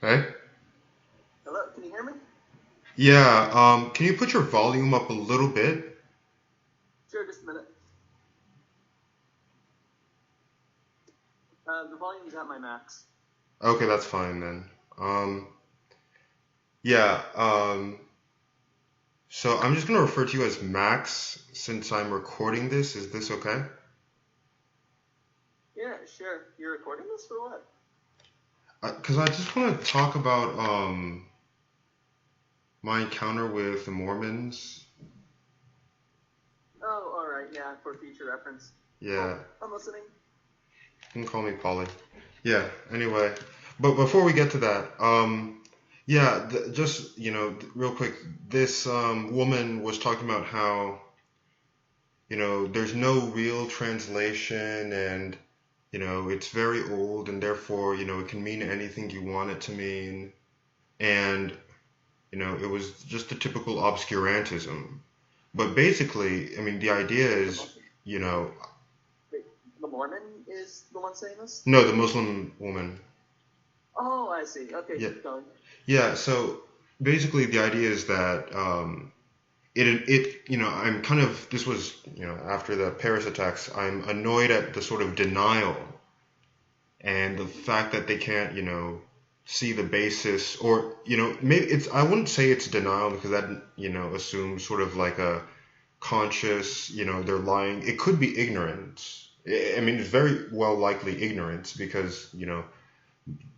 Hey? Hello, can you hear me? Yeah, can you put your volume up a little bit? Sure, just a minute. The volume's at my max. Okay, that's fine then. Um, yeah, so I'm just gonna refer to you as Max since I'm recording this. Is this okay? Yeah, sure. You're recording this for what? Because I just want to talk about my encounter with the Mormons. Oh, all right. Yeah, for future reference. Cool. Yeah, I'm listening. you can call me Polly. Yeah, anyway, but before we get to that, yeah, just, real quick, this woman was talking about how there's no real translation and, it's very old and therefore, it can mean anything you want it to mean. And, it was just a typical obscurantism. But basically, I mean, the idea The is, Muslim, you know, wait, the Mormon is the one saying this? no, the Muslim woman. Oh, I see. Okay, Yeah. keep going. Yeah. So basically, the idea is that, I'm kind of, this was, after the Paris attacks, I'm annoyed at the sort of denial and the fact that they can't, see the basis or, maybe I wouldn't say it's denial because that, assumes sort of like a conscious, they're lying. It could be ignorance. I mean, it's very well likely ignorance because,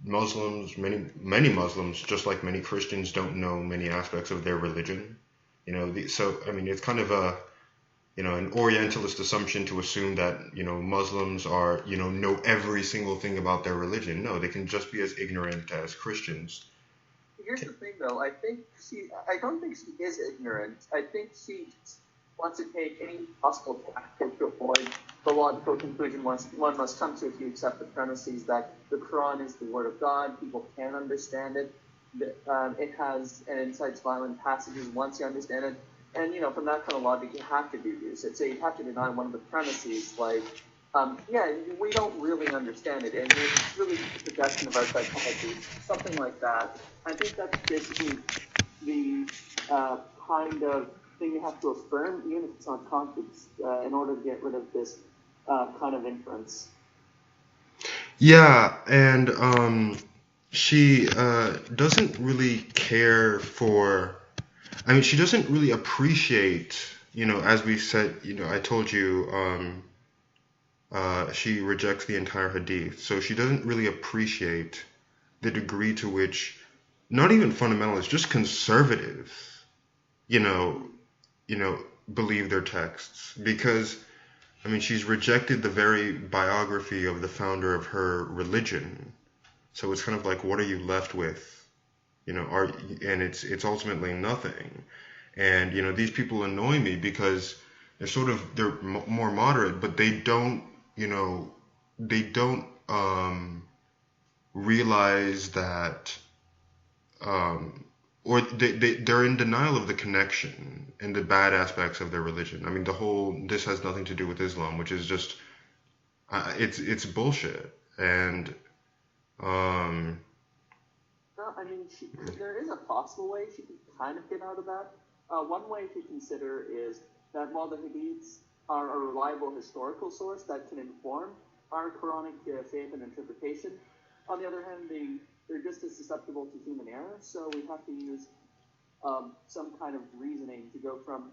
Muslims, many Muslims, just like many Christians, don't know many aspects of their religion. So I mean, it's kind of a an Orientalist assumption to assume that Muslims are know every single thing about their religion. No, they can just be as ignorant as Christians. Here's the thing, though. I don't think she is ignorant. I think she just wants to take any possible tactic to avoid the logical conclusion one must come to if you accept the premises that the Quran is the word of God. People can understand it. It has and incites violent passages once you understand it. And from that kind of logic, you have to deduce it. So you have to deny one of the premises, like yeah, we don't really understand it, and it's really just a suggestion of our psychology, something like that. I think that's basically the kind of thing you have to affirm, even if it's not conscious, in order to get rid of this kind of inference. Yeah, and she doesn't really care for. I mean, she doesn't really appreciate. As we said, I told you, she rejects the entire hadith, so she doesn't really appreciate the degree to which not even fundamentalists, just conservatives, you know, Hmm. you know, believe their texts because I mean she's rejected the very biography of the founder of her religion. So it's kind of like, what are you left with? Are and it's ultimately nothing. And these people annoy me because they're more moderate, but they don't realize that um, or they're in denial of the connection and the bad aspects of their religion. I mean, the whole this has nothing to do with Islam, which is just it's bullshit. And um, No, I mean, there is a possible way she could kind of get out of that. One way to consider is that while the Hadiths are a reliable historical source that can inform our Quranic faith and interpretation, on the other hand, they're just as susceptible to human error. So we have to use some kind of reasoning to go from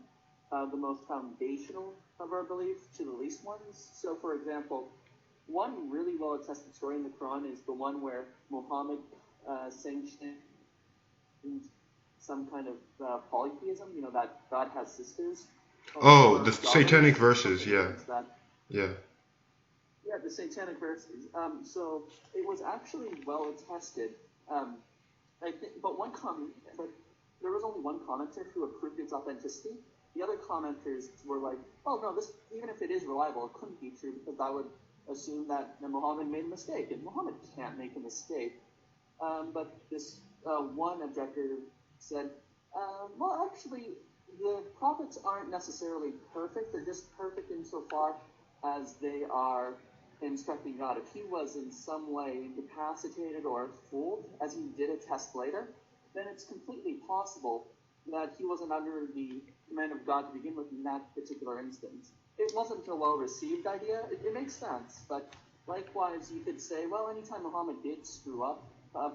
the most foundational of our beliefs to the least ones. So, for example, one really well attested story in the Quran is the one where Muhammad sanctioned some kind of polytheism, that God has sisters oh, the or satanic daughters, verses, something yeah, against that. yeah. Yeah, the satanic verses. So it was actually well attested. Um, I think, but there was only one commenter who approved its authenticity. The other commenters were like, "Oh no, this even if it is reliable, it couldn't be true because I would assume that Muhammad made a mistake, and Muhammad can't make a mistake." But this one objector said, "Well, actually, the prophets aren't necessarily perfect. They're just perfect insofar as they are." instructing God, if he was in some way incapacitated or fooled, as he did attest later, then it's completely possible that he wasn't under the command of God to begin with in that particular instance. It wasn't a well-received idea. It makes sense, but likewise, you could say, well, anytime Muhammad did screw up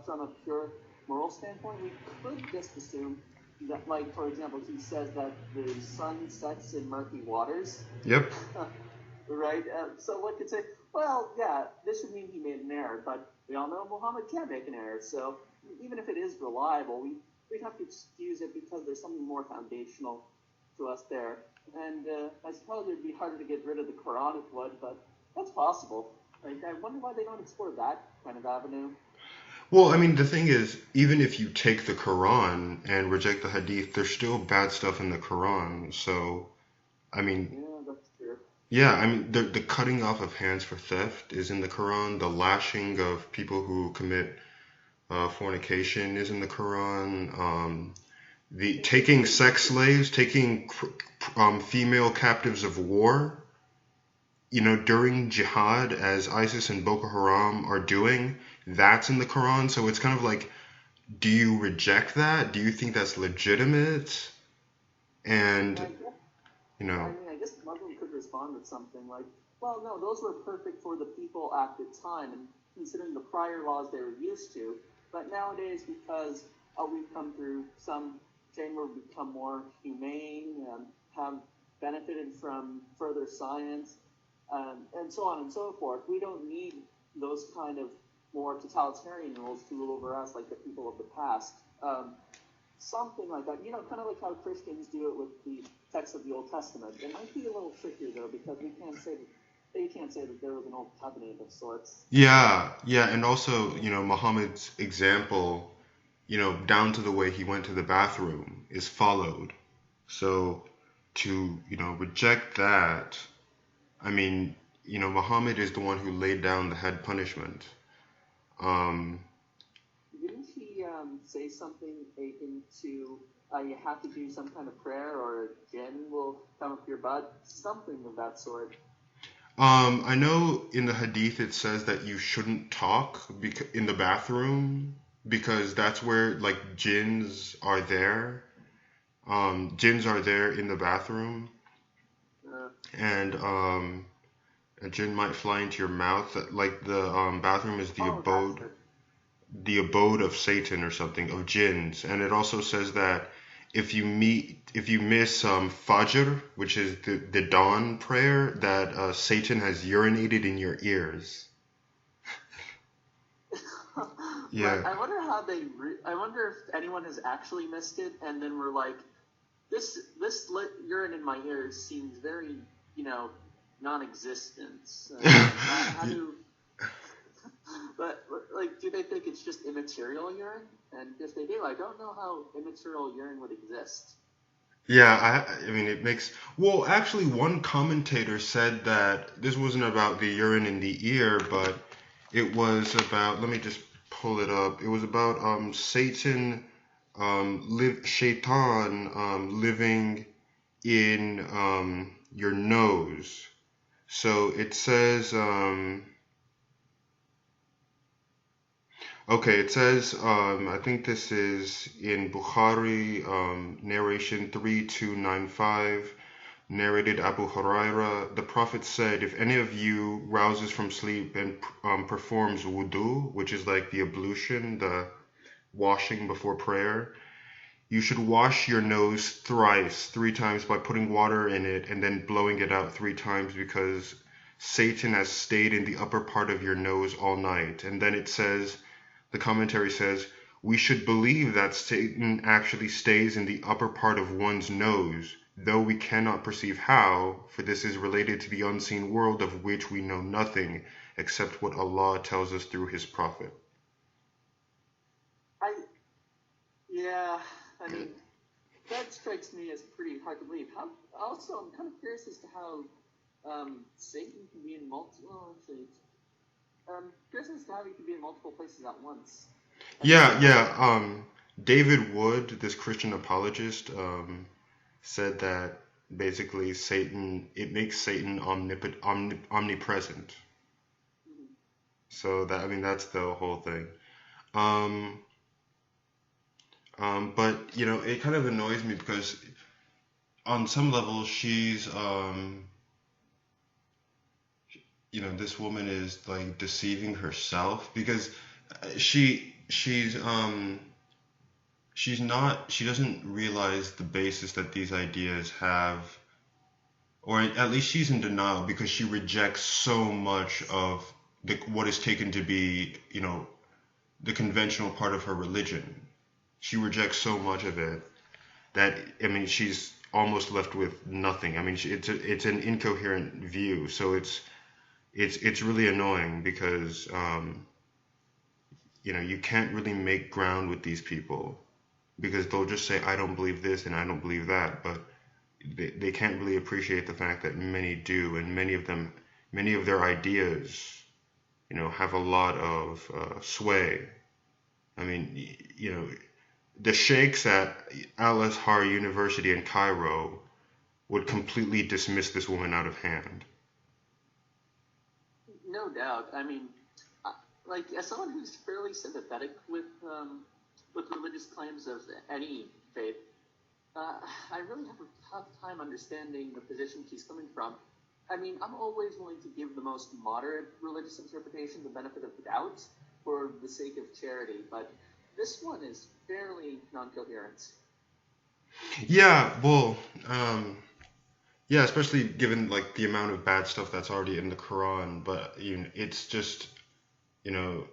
from a pure moral standpoint, we could just assume that, like, for example, he says that the sun sets in murky waters. Yep. Right? So one could say, well, yeah, this would mean he made an error, but we all know Muhammad can make an error, so even if it is reliable, we'd have to excuse it because there's something more foundational to us there. And I suppose it would be harder to get rid of the Quran if it would, but that's possible. Like, I wonder why they don't explore that kind of avenue. Well, I mean, the thing is, even if you take the Quran and reject the Hadith, there's still bad stuff in the Quran. So, I mean, Yeah, that's true. yeah, I mean, the cutting off of hands for theft is in the Quran. The lashing of people who commit fornication is in the Quran. The taking sex slaves, taking female captives of war, during jihad, as ISIS and Boko Haram are doing, that's in the Quran. So it's kind of like, do you reject that? Do you think that's legitimate? And, I mean, I guess the Muslim could respond with something like, well, no, those were perfect for the people at the time, and considering the prior laws they were used to. But nowadays, because we've come through some chain where we've become more humane and have benefited from further science, and so on and so forth, we don't need those kind of more totalitarian rules to rule over us like the people of the past. Something like that, kind of like how Christians do it with the text of the Old Testament. It might be a little trickier though, because they can't say that there was an old covenant of sorts. yeah, and also, Muhammad's example, down to the way he went to the bathroom is followed. So to, reject that, I mean, Muhammad is the one who laid down the head punishment. Didn't he say something akin to you have to do some kind of prayer or a jinn will come up your butt? Something of that sort. I know in the Hadith it says that you shouldn't talk in the bathroom because that's where like jinns are there. Jinns are there in the bathroom, and a jinn might fly into your mouth. Like the bathroom is the abode of Satan or something, of jinns. And it also says that if you miss Fajr, which is the dawn prayer, that Satan has urinated in your ears. Yeah. Right. I wonder how I wonder if anyone has actually missed it, and then we're like, this urine in my ears seems very, non-existent. How do? But like, do they think it's just immaterial urine? And if they do, I don't know how immaterial urine would exist. Yeah, I mean, it makes... Well, actually, one commentator said that this wasn't about the urine in the ear, but it was about... Let me just pull it up. It was about Satan, Shaitan living in your nose. So it says... Okay, it says, I think this is in Bukhari, narration 3295, narrated Abu Huraira. The Prophet said, if any of you rouses from sleep and performs wudu, which is like the ablution, the washing before prayer, you should wash your nose thrice, 3 times by putting water in it and then blowing it out 3 times because Satan has stayed in the upper part of your nose all night. And then it says... The commentary says, we should believe that Satan actually stays in the upper part of one's nose, though we cannot perceive how, for this is related to the unseen world of which we know nothing, except what Allah tells us through His Prophet. I mean, that strikes me as pretty hard to believe. Also, I'm kind of curious as to how Satan can be in multiple... curious as to how he can be in multiple places at once. David Wood, this Christian apologist, said that basically it makes Satan omnipresent. So that, I mean, that's the whole thing. Um, but it kind of annoys me because on some level this woman is like deceiving herself because she doesn't realize the basis that these ideas have, or at least she's in denial because she rejects so much of what is taken to be, the conventional part of her religion. She rejects so much of it that, I mean, she's almost left with nothing. I mean, it's an incoherent view, so it's really annoying because you can't really make ground with these people because they'll just say I don't believe this and I don't believe that, but they can't really appreciate the fact that many do, and many of their ideas, have a lot of sway. I mean, the sheikhs at Al Azhar University in Cairo would completely dismiss this woman out of hand. No doubt. I mean, like as someone who's fairly sympathetic with religious claims of any faith, I really have a tough time understanding the position she's coming from. I mean, I'm always willing to give the most moderate religious interpretation the benefit of the doubt for the sake of charity, but this one is fairly non-coherent. Yeah, well, yeah, especially given like the amount of bad stuff that's already in the Quran, but it's just, you know,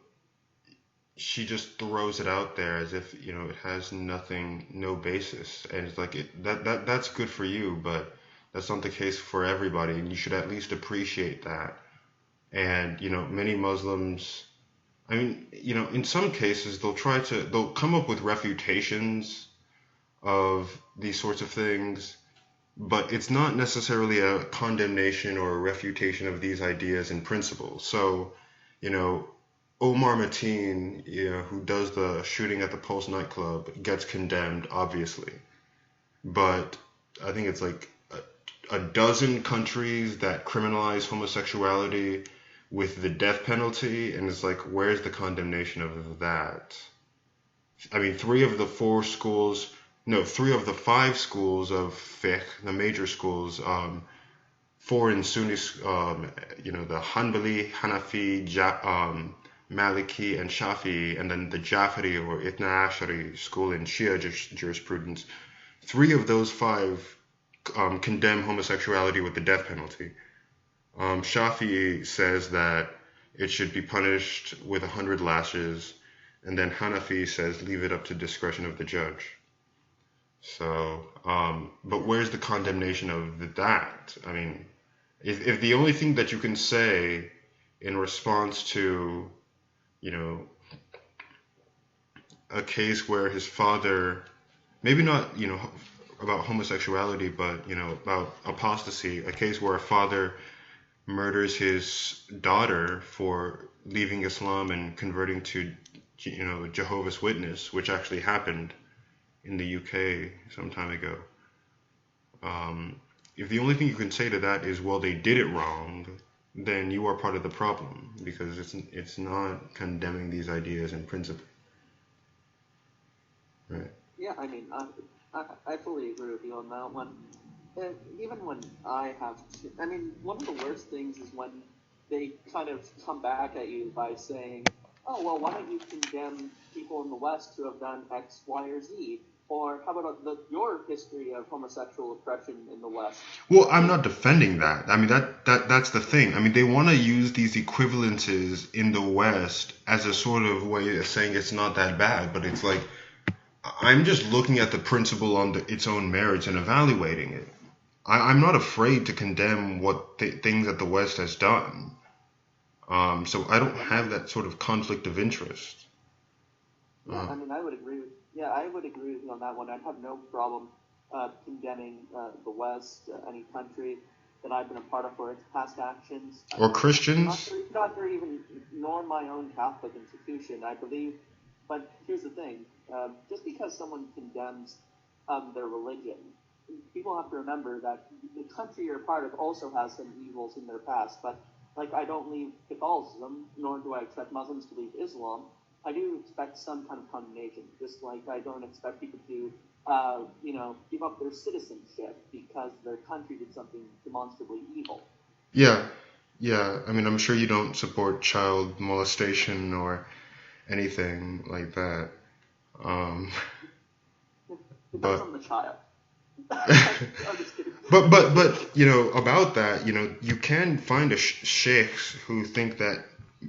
she just throws it out there as if, it has nothing, no basis, and it's like that's good for you, but that's not the case for everybody, and you should at least appreciate that. And many Muslims, I mean, in some cases they'll come up with refutations of these sorts of things, but it's not necessarily a condemnation or a refutation of these ideas and principles. So, you know, Omar Mateen, who does the shooting at the Pulse nightclub, gets condemned, obviously. But I think it's like a dozen countries that criminalize homosexuality with the death penalty, and it's like, where's the condemnation of that? I mean, three of the five schools of fiqh, the major schools, four in Sunni, the Hanbali, Hanafi, Maliki, and Shafi, and then the Jafari or Ithna Ashari school in Shia jurisprudence. Three of those five condemn homosexuality with the death penalty. Shafi says that it should be punished with 100 lashes, and then Hanafi says leave it up to discretion of the judge. So, but where's the condemnation of that? I mean, if the only thing that you can say in response to, you know, a case where his father, maybe not, about homosexuality, but, about apostasy, a case where a father murders his daughter for leaving Islam and converting to, Jehovah's Witness, which actually happened in the UK some time ago. If the only thing you can say to that is, well, they did it wrong, then you are part of the problem because it's not condemning these ideas in principle, right? Yeah, I mean, I fully agree with you on that one. Even when I mean, one of the worst things is when they kind of come back at you by saying, oh, well, why don't you condemn people in the West who have done X, Y, or Z? Or how about your history of homosexual oppression in the West? Well, I'm not defending that. I mean, that's the thing. I mean, they want to use these equivalences in the West as a sort of way of saying it's not that bad, but it's like I'm just looking at the principle on its own merits and evaluating it. I'm not afraid to condemn what things that the West has done. So I don't have that sort of conflict of interest. Yeah, I mean, I would agree. I would agree with you on that one. I'd have no problem condemning the West, any country that I've been a part of for its past actions. Or Christians. Not for even, nor my own Catholic institution, I believe. But here's the thing: just because someone condemns their religion, people have to remember that the country you're a part of also has some evils in their past. But like I don't leave Catholicism, nor do I expect Muslims to leave Islam. I do expect some kind of condemnation, just like I don't expect people to, give up their citizenship because their country did something demonstrably evil. Yeah, yeah. I mean, I'm sure you don't support child molestation or anything like that. Um, Depends but on the child. I'm just kidding. but about that, you can find sheikhs who think that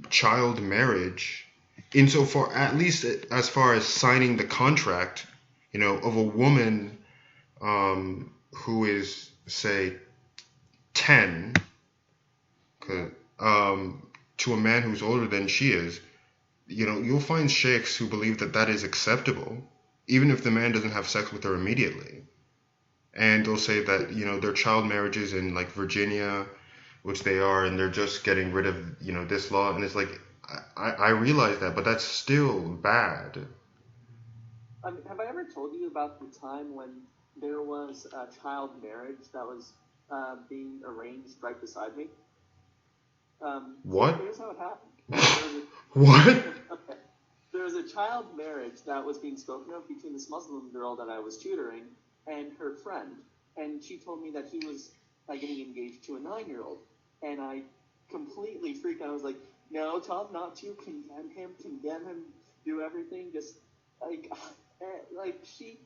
child marriage, insofar at least as far as signing the contract, of a woman who is say 10, to a man who's older than she is, you'll find sheikhs who believe that that is acceptable, even if the man doesn't have sex with her immediately. And they'll say that, their child marriages in like Virginia, which they are, and they're just getting rid of, this law. And it's like, I realize that, but that's still bad. Have I ever told you about the time when there was a child marriage that was being arranged right beside me? What? Here's how it happened. What? Okay. There was a child marriage that was being spoken of between this Muslim girl that I was tutoring and her friend. And she told me that he was getting engaged to a 9-year-old. And I completely freaked out. I was like, no, Tom, not to condemn him, do everything. Just she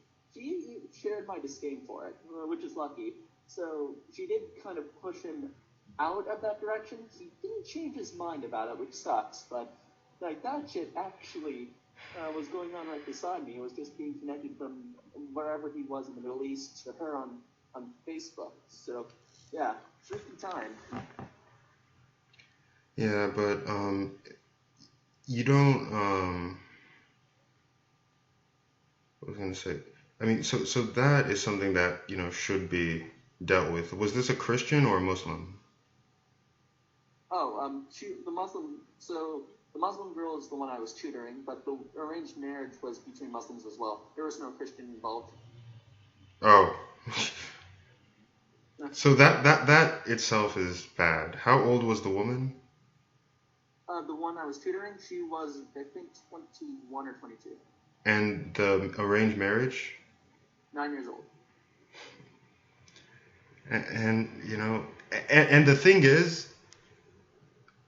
shared my disdain for it, which is lucky. So she did kind of push him out of that direction. He didn't change his mind about it, which sucks. But that shit actually was going on right beside me. It was just being connected from wherever he was in the Middle East to her on Facebook. So yeah, freaky time. Yeah, but you don't. What was I gonna say? I mean, so that is something that should be dealt with. Was this a Christian or a Muslim? Oh, the Muslim. So the Muslim girl is the one I was tutoring, but the arranged marriage was between Muslims as well. There was no Christian involved. Oh. So that itself is bad. How old was the woman? The one I was tutoring, she was, I think, 21 or 22. And the arranged marriage? 9 years old. And the thing is,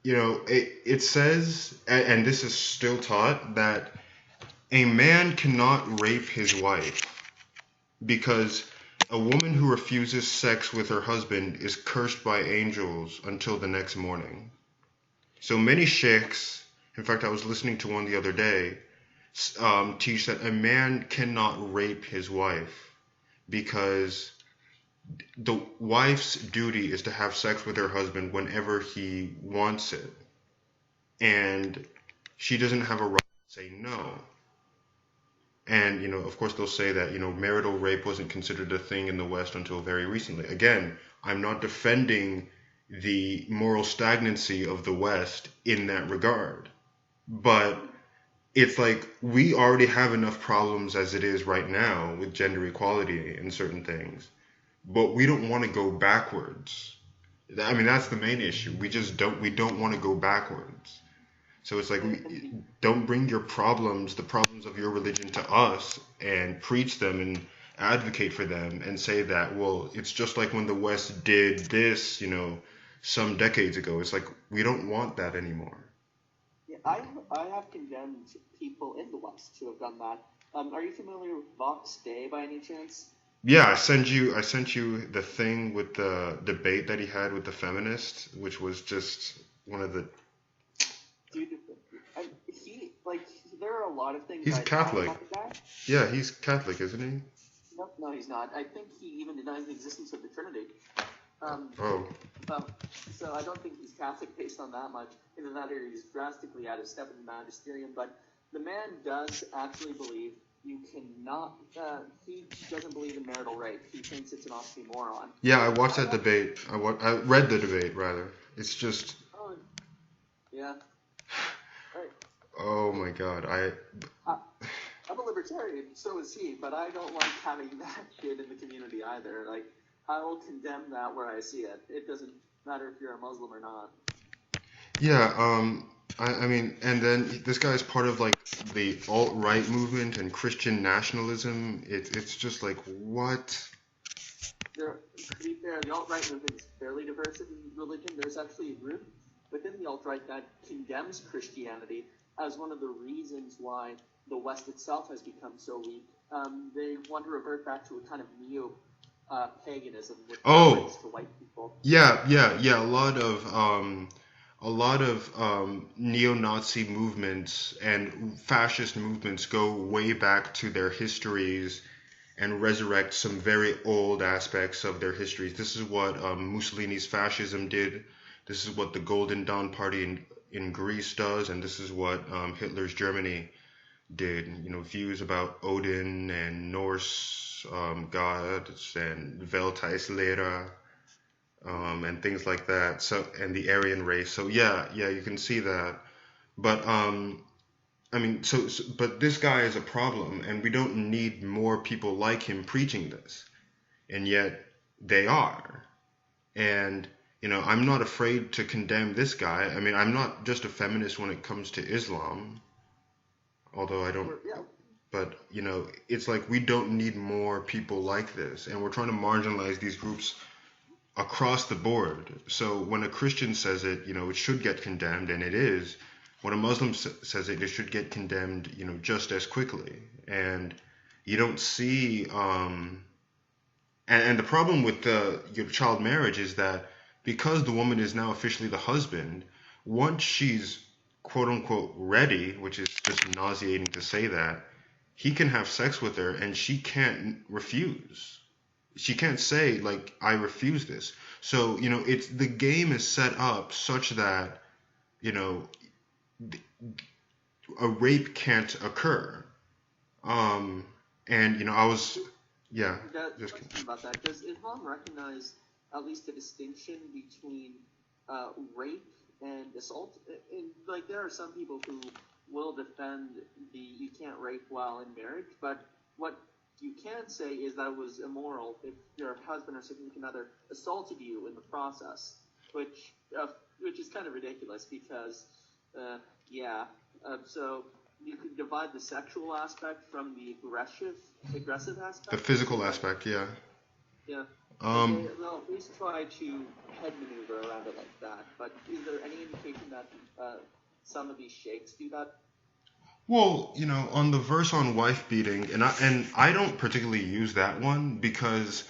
it says, and this is still taught, that a man cannot rape his wife because a woman who refuses sex with her husband is cursed by angels until the next morning. So many sheikhs, in fact, I was listening to one the other day, teach that a man cannot rape his wife because the wife's duty is to have sex with her husband whenever he wants it. And she doesn't have a right to say no. And, of course, they'll say that, marital rape wasn't considered a thing in the West until very recently. Again, I'm not defending the moral stagnancy of the West in that regard. But it's like we already have enough problems as it is right now with gender equality and certain things. But we don't want to go backwards. I mean, that's the main issue. We don't want to go backwards. So it's like, don't bring the problems of your religion to us and preach them and advocate for them and say that, well, it's just like when the West did this, some decades ago. It's like, we don't want that anymore. Yeah, I have condemned people in the West to have done that. Are you familiar with Vox Day by any chance? Yeah, I sent you the thing with the debate that he had with the feminists, which was just one of the. Dude, there are a lot of things. He's Catholic. Yeah, he's Catholic, isn't he? No, he's not. I think he even denies the existence of the Trinity. So I don't think he's Catholic based on that much. Either that or he's drastically out of step with the magisterium. But the man does actually believe you cannot. He doesn't believe in marital rape. He thinks it's an oxymoron. Yeah, I watched that debate. I read the debate rather. It's just. Oh, yeah. Right. Oh my God, I'm a libertarian, so is he, but I don't like having that shit in the community either. Like, I will condemn that where I see it. It doesn't matter if you're a Muslim or not. Yeah, I mean, and then this guy's part of like the alt-right movement and Christian nationalism. It's just like what? To be fair, the alt-right movement is fairly diverse in religion. There's actually a group within the alt-right that condemns Christianity as one of the reasons why the West itself has become so weak. They want to revert back to a kind of neo-paganism with preference Oh, to white people. yeah. A lot of neo-Nazi movements and fascist movements go way back to their histories and resurrect some very old aspects of their histories. This is what Mussolini's fascism did. This is what the Golden Dawn Party in Greece does, and this is what Hitler's Germany did. You know, views about Odin and Norse gods and Welteislehrer and things like that. So, and the Aryan race. So yeah, you can see that. But I mean, but this guy is a problem, and we don't need more people like him preaching this, and yet they are. And I'm not afraid to condemn this guy. I mean, I'm not just a feminist when it comes to Islam, although I don't. Yeah. But it's like we don't need more people like this, and we're trying to marginalize these groups across the board. So when a Christian says it, it should get condemned, and it is. When a Muslim says it, it should get condemned, just as quickly. And you don't see, and the problem with the child marriage is that because the woman is now officially the husband, once she's quote unquote ready, which is just nauseating to say that, he can have sex with her and she can't refuse. She can't say like I refuse this. So it's the game is set up such that you know a rape can't occur. Um, and I was yeah, just kidding. Question about that. Does Islam recognize at least a distinction between rape and assault? Like, there are some people who will defend the you can't rape while in marriage, but what you can say is that it was immoral if your husband or significant other assaulted you in the process, which is kind of ridiculous because, yeah. So you could divide the sexual aspect from the aggressive The aspect. physical aspect, yeah. Yeah. Um, They'll at least try to head maneuver around it like that. But is there any indication that some of these sheikhs do that? well, on the verse on wife beating, and I don't particularly use that one because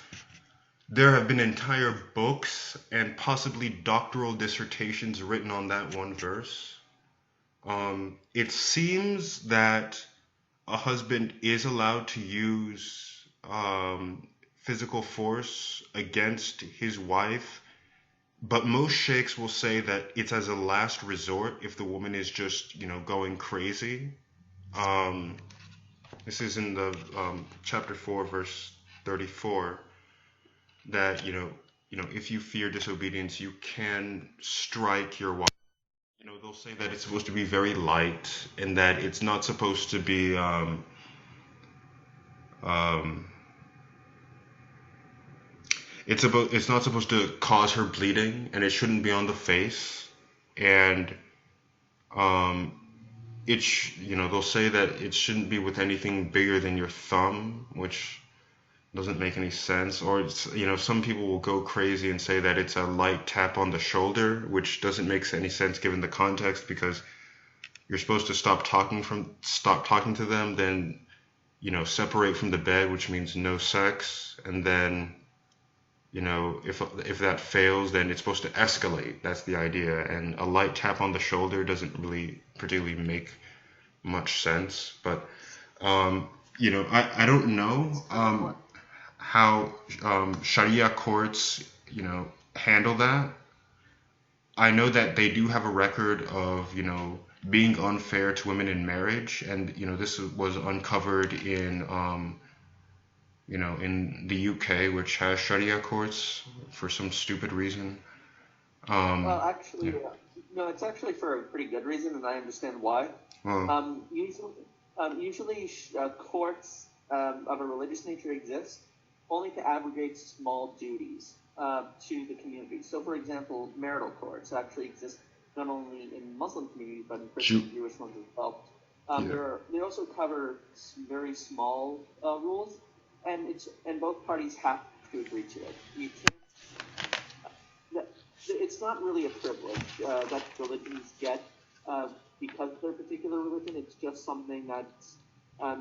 there have been entire books and possibly doctoral dissertations written on that one verse. It seems that a husband is allowed to use physical force against his wife, but most sheikhs will say that it's as a last resort if the woman is just, going crazy. Um, this is in the chapter 4, verse 34, that, if you fear disobedience, you can strike your wife. They'll say that it's supposed to be very light and that it's not supposed to be um, it's not supposed to cause her bleeding, and it shouldn't be on the face, and um, they'll say that it shouldn't be with anything bigger than your thumb, which doesn't make any sense. Or some people will go crazy and say that it's a light tap on the shoulder, which doesn't make any sense given the context, because you're supposed to stop talking to them, then separate from the bed, which means no sex, and then if that fails, then it's supposed to escalate. That's the idea. And a light tap on the shoulder doesn't really particularly make much sense. But I don't know how Sharia courts handle that. I know that they do have a record of being unfair to women in marriage, and this was uncovered in the UK, which has Sharia courts for some stupid reason. Well, Yeah. actually, no, it's actually for a pretty good reason, and I understand why. Well, Usually, courts of a religious nature exist only to abrogate small duties to the community. So, for example, marital courts actually exist not only in Muslim communities but in Jew. Christian, Jewish ones as well. Yeah. They also cover very small rules, and both parties have to agree to it. You can't. It's not really a privilege that religions get because of their particular religion. It's just something that's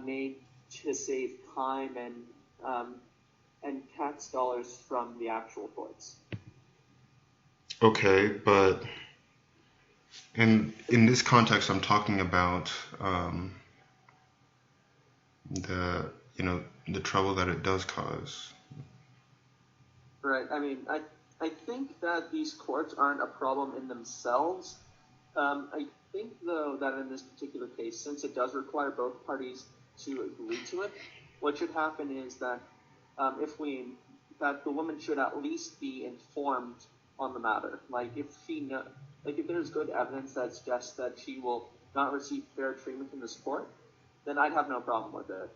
made to save time and tax dollars from the actual courts. Okay, but in this context, I'm talking about the the trouble that it does cause. Right. I mean, I think that these courts aren't a problem in themselves. I think, though, that in this particular case, since it does require both parties to agree to it, what should happen is that that the woman should at least be informed on the matter. Like if there's good evidence that suggests that she will not receive fair treatment in this court, then I'd have no problem with it.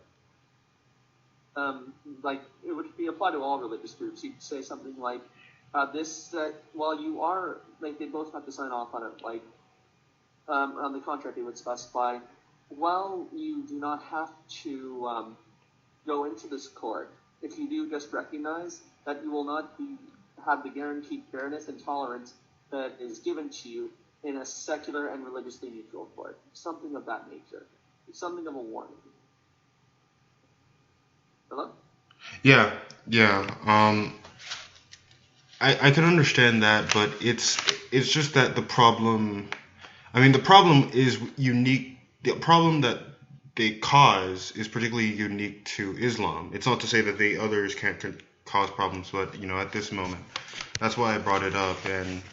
Like it would be applied to all religious groups. You'd say something like while you are like they both have to sign off on it. Like on the contract, they would specify, well, you do not have to go into this court if you do just recognize that you will not have the guaranteed fairness and tolerance that is given to you in a secular and religiously neutral court. Something of that nature. Something of a warning. Hello? Yeah, yeah. I can understand that, but it's just that the problem. I mean, the problem is unique. The problem that they cause is particularly unique to Islam. It's not to say that the others can't cause problems, but at this moment, that's why I brought it up. And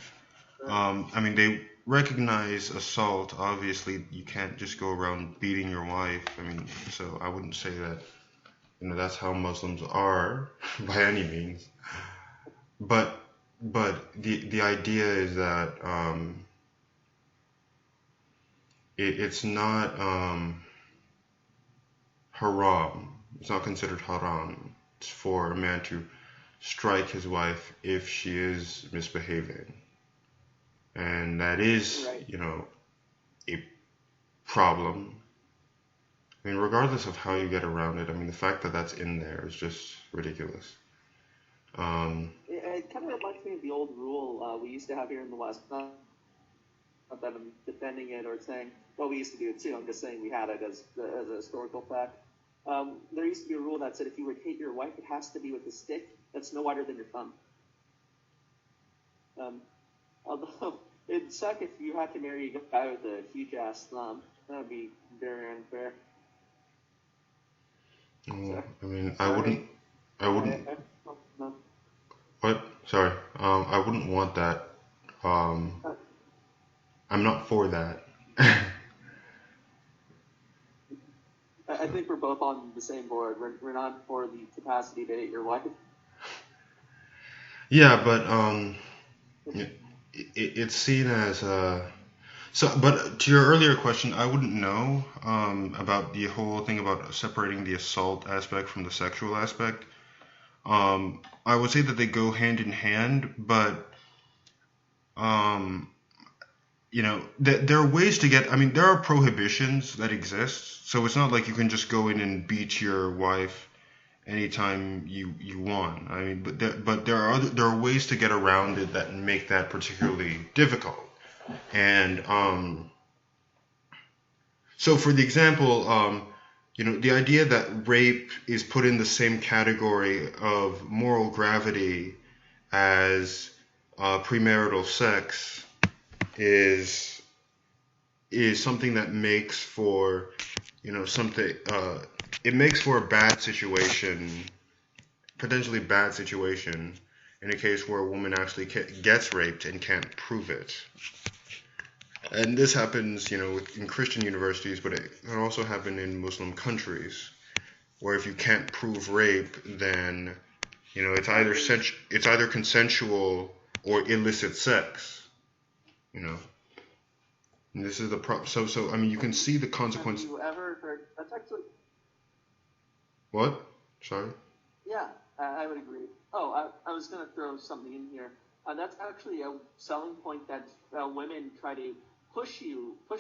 I mean, they recognize assault. Obviously, you can't just go around beating your wife. I mean, so I wouldn't say that that's how Muslims are by any means. But the idea is that it's not haram. It's not considered haram for a man to strike his wife if she is misbehaving, and that is right. a problem. I mean, regardless of how you get around it, I mean, the fact that that's in there is just ridiculous. It kind of reminds me of the old rule we used to have here in the West. Not that I'm defending it or saying, well, we used to do it too. I'm just saying we had it as a historical fact. There used to be a rule that said if you would hit your wife, it has to be with a stick that's no wider than your thumb. Although it'd suck if you had to marry a guy with a huge ass thumb. That would be very unfair. Oh, I mean, I wouldn't. What? Sorry. I wouldn't want that. I'm not for that. I think we're both on the same board. We're not for the capacity to hit your wife. Yeah, but it's seen as so. But to your earlier question, I wouldn't know about the whole thing about separating the assault aspect from the sexual aspect. I would say that they go hand in hand, but there are ways to get. I mean, there are prohibitions that exist, so it's not like you can just go in and beat your wife anytime you want. I mean, but there are ways to get around it that make that particularly difficult. And so for the example, the idea that rape is put in the same category of moral gravity as premarital sex is something that makes for something it makes for a bad situation, potentially bad situation, in a case where a woman actually gets raped and can't prove it. And this happens in Christian universities, but it can also happen in Muslim countries, where if you can't prove rape, then it's either consensual or illicit sex. And this is the problem. So I mean, you can see the consequence. Have you ever heard? That's actually. What? Sorry. Yeah, I would agree. Oh, I was going to throw something in here. That's actually a selling point that women try to push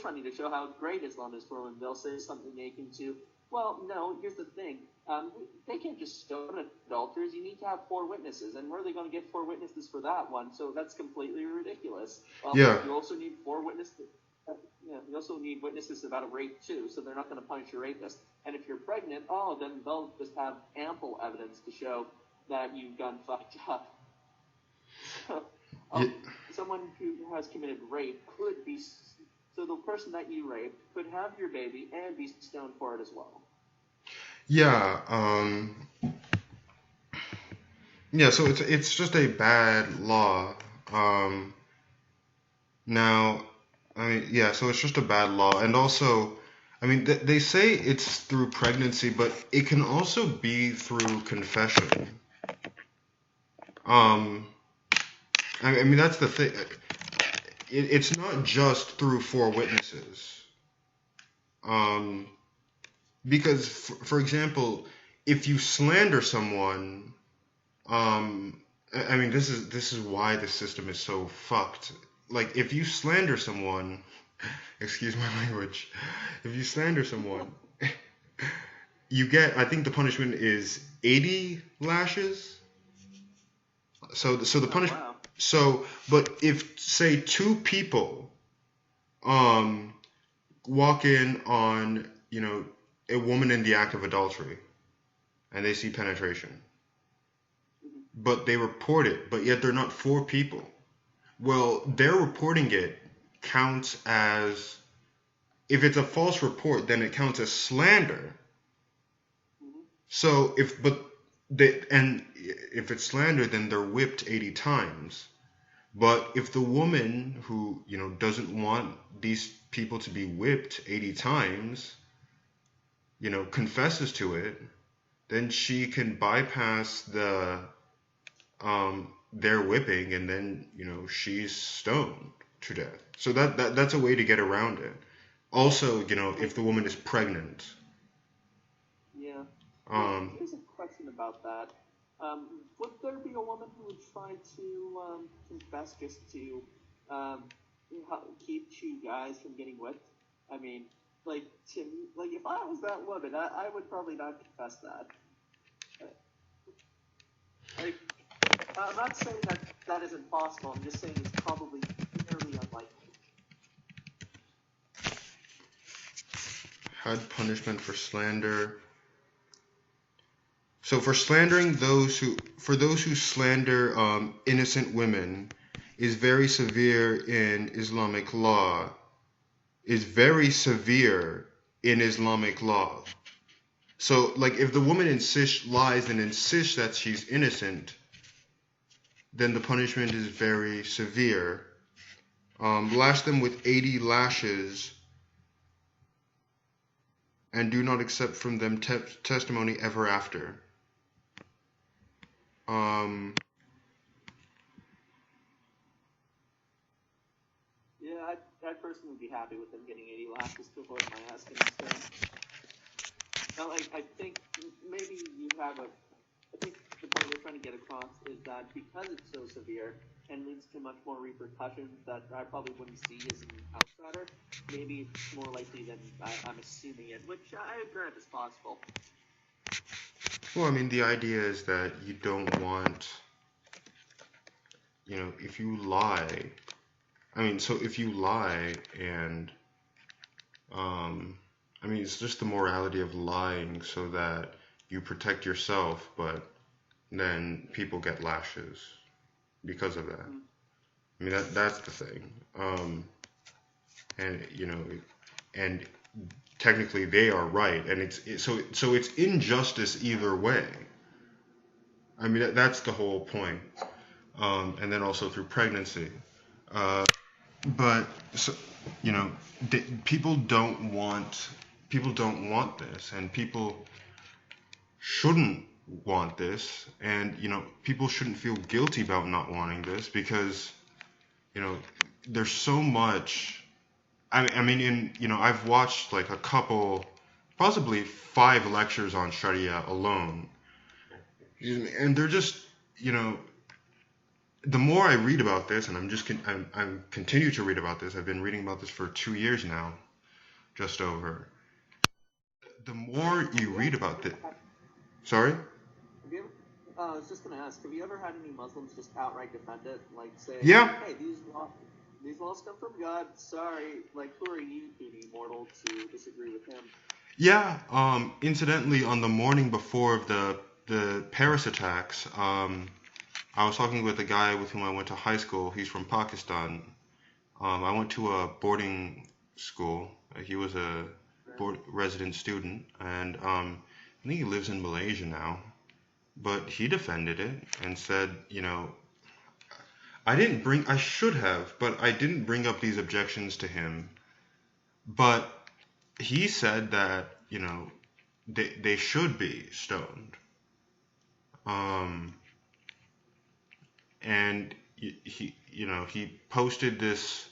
on you to show how great Islam is for women. They'll say something akin to, well, no, here's the thing. They can't just stone adulterers. You need to have 4 witnesses. And where are they going to get 4 witnesses for that one? So that's completely ridiculous. Yeah. You also need 4 witnesses. You also need witnesses about a rape too, so they're not going to punish a rapist. And if you're pregnant, then they'll just have ample evidence to show that you've gone fucked up. Yeah. Someone who has committed rape could be, so the person that you raped could have your baby and be stoned for it as well. Yeah. Yeah. So it's just a bad law. Now, I mean, yeah. So it's just a bad law, and also, I mean, they say it's through pregnancy, but it can also be through confession. I mean, that's the thing. It's not just through 4 witnesses. Because, for example, if you slander someone, I mean, this is why the system is so fucked. Like, if you slander someone, excuse my language, if you slander someone, you get, I think the punishment is 80 lashes. So the punishment. Wow. So, but if say 2 people walk in on, a woman in the act of adultery, and they see penetration, but they report it, but yet they're not 4 people. Well, their reporting it counts as, if it's a false report, then it counts as slander. So if it's slander, then they're whipped 80 times. But if the woman who, doesn't want these people to be whipped 80 times, confesses to it, then she can bypass their whipping, and then, she's stoned to death. So that's a way to get around it. Also, if the woman is pregnant. Yeah. Here's a question about that. Would there be a woman who would try to confess just to keep 2 guys from getting whipped? I mean, if I was that woman, I would probably not confess that. I'm not saying that isn't possible. I'm just saying it's probably fairly unlikely. Had punishment for slander. So for slandering those who slander innocent women is very severe in Islamic law. So, like, if the woman lies and insists that she's innocent, then the punishment is very severe. Lash them with 80 lashes, and do not accept from them testimony ever after. Yeah, I'd personally be happy with them getting 80 lashes to avoid my ass getting stoned. Now, I think maybe you have I think the point we're trying to get across is that because it's so severe and leads to much more repercussions that I probably wouldn't see as an outsider, maybe it's more likely than I'm assuming it, which I grant is possible. Well, I mean, the idea is that you don't want, if you lie, if you lie and, it's just the morality of lying so that you protect yourself, but then people get lashes because of that. I mean, that's the thing. And technically they are right, and so it's injustice either way. I mean, that's the whole point. And then also through pregnancy. But so, people don't want this, and people shouldn't want this, and people shouldn't feel guilty about not wanting this, because there's so much. I mean, I've watched like a couple, possibly 5 lectures on Sharia alone, and they're just the more I read about this, and I'm continue to read about this. I've been reading about this for 2 years now, just over. The more Have you you read ever about it, had, sorry. have you ever, I was just going to ask, have you ever had any Muslims just outright defend it? Like say, Yeah, hey, these laws come from God. Sorry, like who are you, puny mortal, to disagree with him? yeah. Incidentally, on the morning before of the Paris attacks, I was talking with a guy with whom I went to high school. He's from Pakistan. I went to a boarding school. He was a resident student, and I think he lives in Malaysia now. But he defended it and said, I should have, but I didn't bring up these objections to him. But he said that, they should be stoned. Um, and he posted this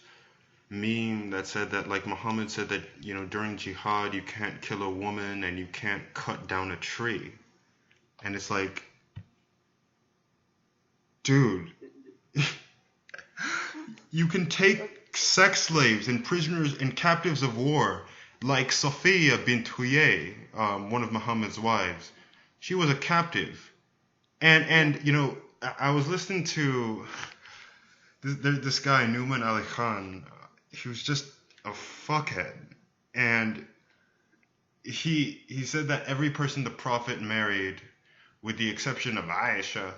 meme that said that, like, Muhammad said that, during jihad you can't kill a woman and you can't cut down a tree. And it's like, dude, you can take sex slaves and prisoners and captives of war, like Sophia bint Huyay, one of Muhammad's wives. She was a captive. And I was listening to this guy, Numan Ali Khan. He was just a fuckhead. And he said that every person the Prophet married, with the exception of Aisha,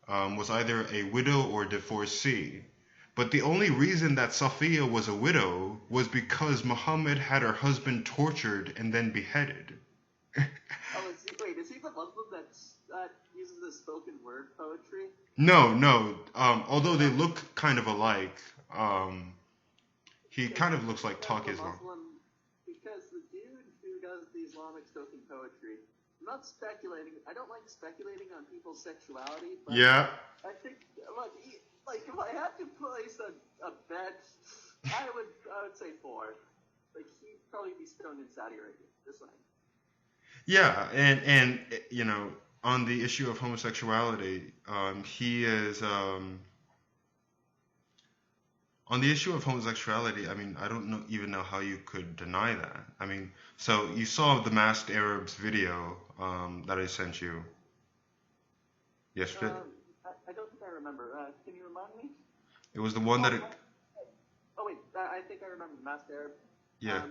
was either a widow or divorcee. But the only reason that Safiya was a widow was because Muhammad had her husband tortured and then beheaded. Is he the Muslim that uses the spoken word poetry? No, no. Although they look kind of alike, he kind of looks like Talk Islam. Because the dude who does the Islamic spoken poetry, I'm not speculating. I don't like speculating on people's sexuality, but Yeah. I think, like if I had to place a bet, I would say 4. Like he'd probably be stoned in Saudi Arabia. Just saying. Yeah, and on the issue of homosexuality, he is on the issue of homosexuality. I mean, I don't even know how you could deny that. I mean, so you saw the Masked Arabs video that I sent you yesterday. I don't think I remember. Can you remind me? It was the one that it. Oh wait, I think I remember the Masked Arab. Yeah.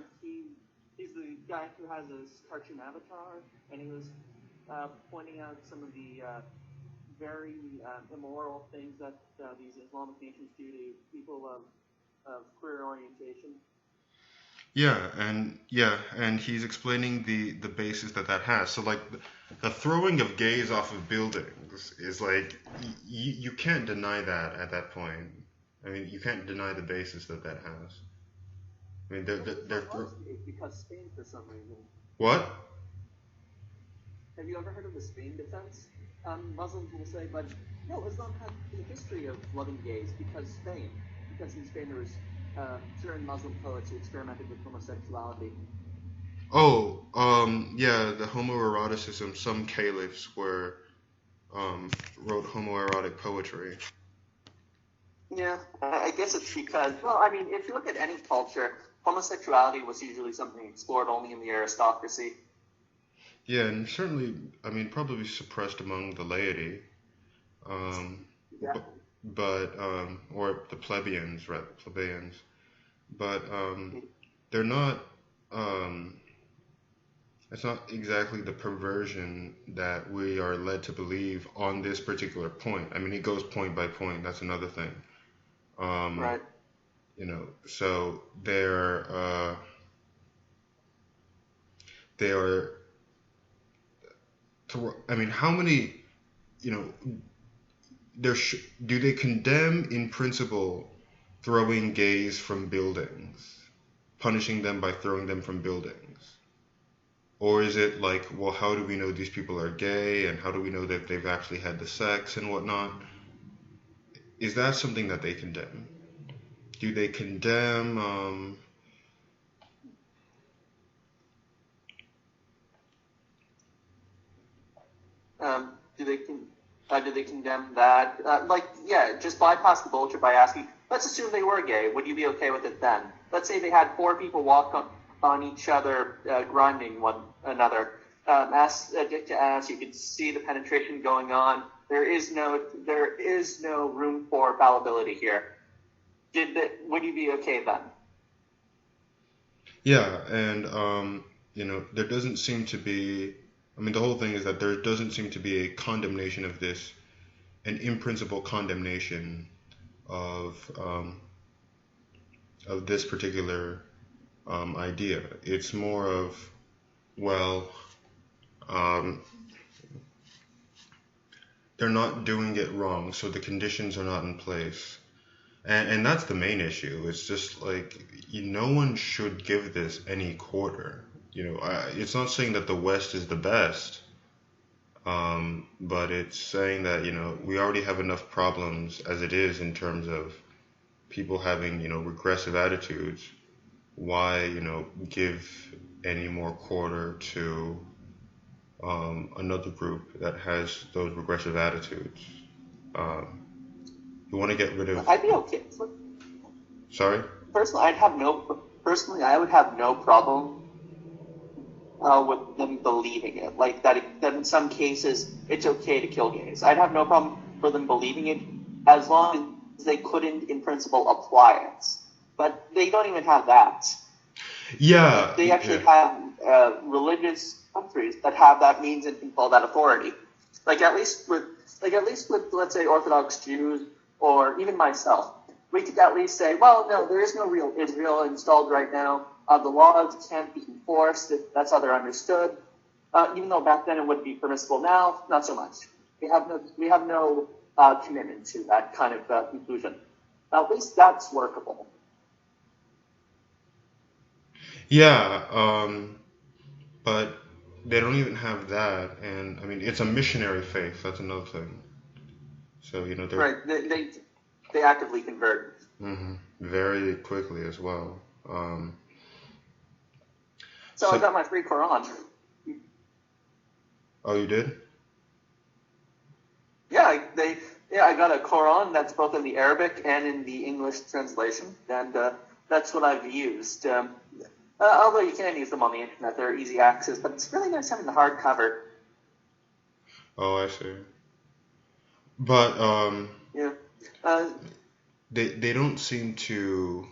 He's the guy who has his cartoon avatar, and he was pointing out some of the very immoral things that these Islamic nations do to people of queer orientation. Yeah, and he's explaining the basis that has. So, like, the throwing of gays off of buildings is like you can't deny that at that point. I mean, you can't deny the basis that has. I mean, Because Spain, for some reason. What? Have you ever heard of the Spain defense? Muslims will say, but no, Islam has a history of loving gays because in Spain there was certain Muslim poets who experimented with homosexuality. Oh, yeah, the homoeroticism. Some caliphs wrote homoerotic poetry. Yeah, I guess it's because, well, I mean, if you look at any culture, homosexuality was usually something explored only in the aristocracy. Yeah, and certainly, I mean, probably suppressed among the laity. Yeah. Or the plebeians, rather, plebeians. But they're not, it's not exactly the perversion that we are led to believe on this particular point. I mean, it goes point by point. That's another thing. Right. So they are, I mean, how many, do they condemn in principle throwing gays from buildings, punishing them by throwing them from buildings? Or is it like, well, how do we know these people are gay, and how do we know that they've actually had the sex and whatnot? Is that something that they condemn? Do they condemn Do they Did they condemn that? Just bypass the bullshit by asking, let's assume they were gay. Would you be okay with it then? Let's say they had 4 people walk on each other, grinding one another. Dick to ass, you could see the penetration going on. There is no room for fallibility here. Would you be okay then? Yeah, and there doesn't seem to be. I mean, the whole thing is that there doesn't seem to be a condemnation of this, an in principle condemnation of this particular idea. It's more of, well, they're not doing it wrong, so the conditions are not in place. And that's the main issue. It's just like, no one should give this any quarter. It's not saying that the West is the best, but it's saying that, we already have enough problems as it is in terms of people having, regressive attitudes. Why, give any more quarter to another group that has those regressive attitudes? You want to get rid of. I'd be okay. Sorry? Personally, I would have no problem with them believing it. Like that in some cases it's okay to kill gays. I'd have no problem for them believing it as long as they couldn't, in principle, apply it. But they don't even have that. Yeah. They actually have religious countries that have that means and control that authority. At least with let's say Orthodox Jews or even myself, we could at least say, well, no, there is no real Israel installed right now. The laws can't be enforced. That's how they're understood. Even though back then it would be permissible, now not so much. We have no commitment to that kind of conclusion. At least that's workable. Yeah, but they don't even have that, and I mean it's a missionary faith. That's another thing. So they're right. They actively convert. Very quickly as well. So I got my free Quran. Oh, you did? Yeah, I got a Quran that's both in the Arabic and in the English translation, and that's what I've used. Although you can use them on the internet, they're easy access, but it's really nice having the hardcover. Oh, I see. But yeah, they don't seem to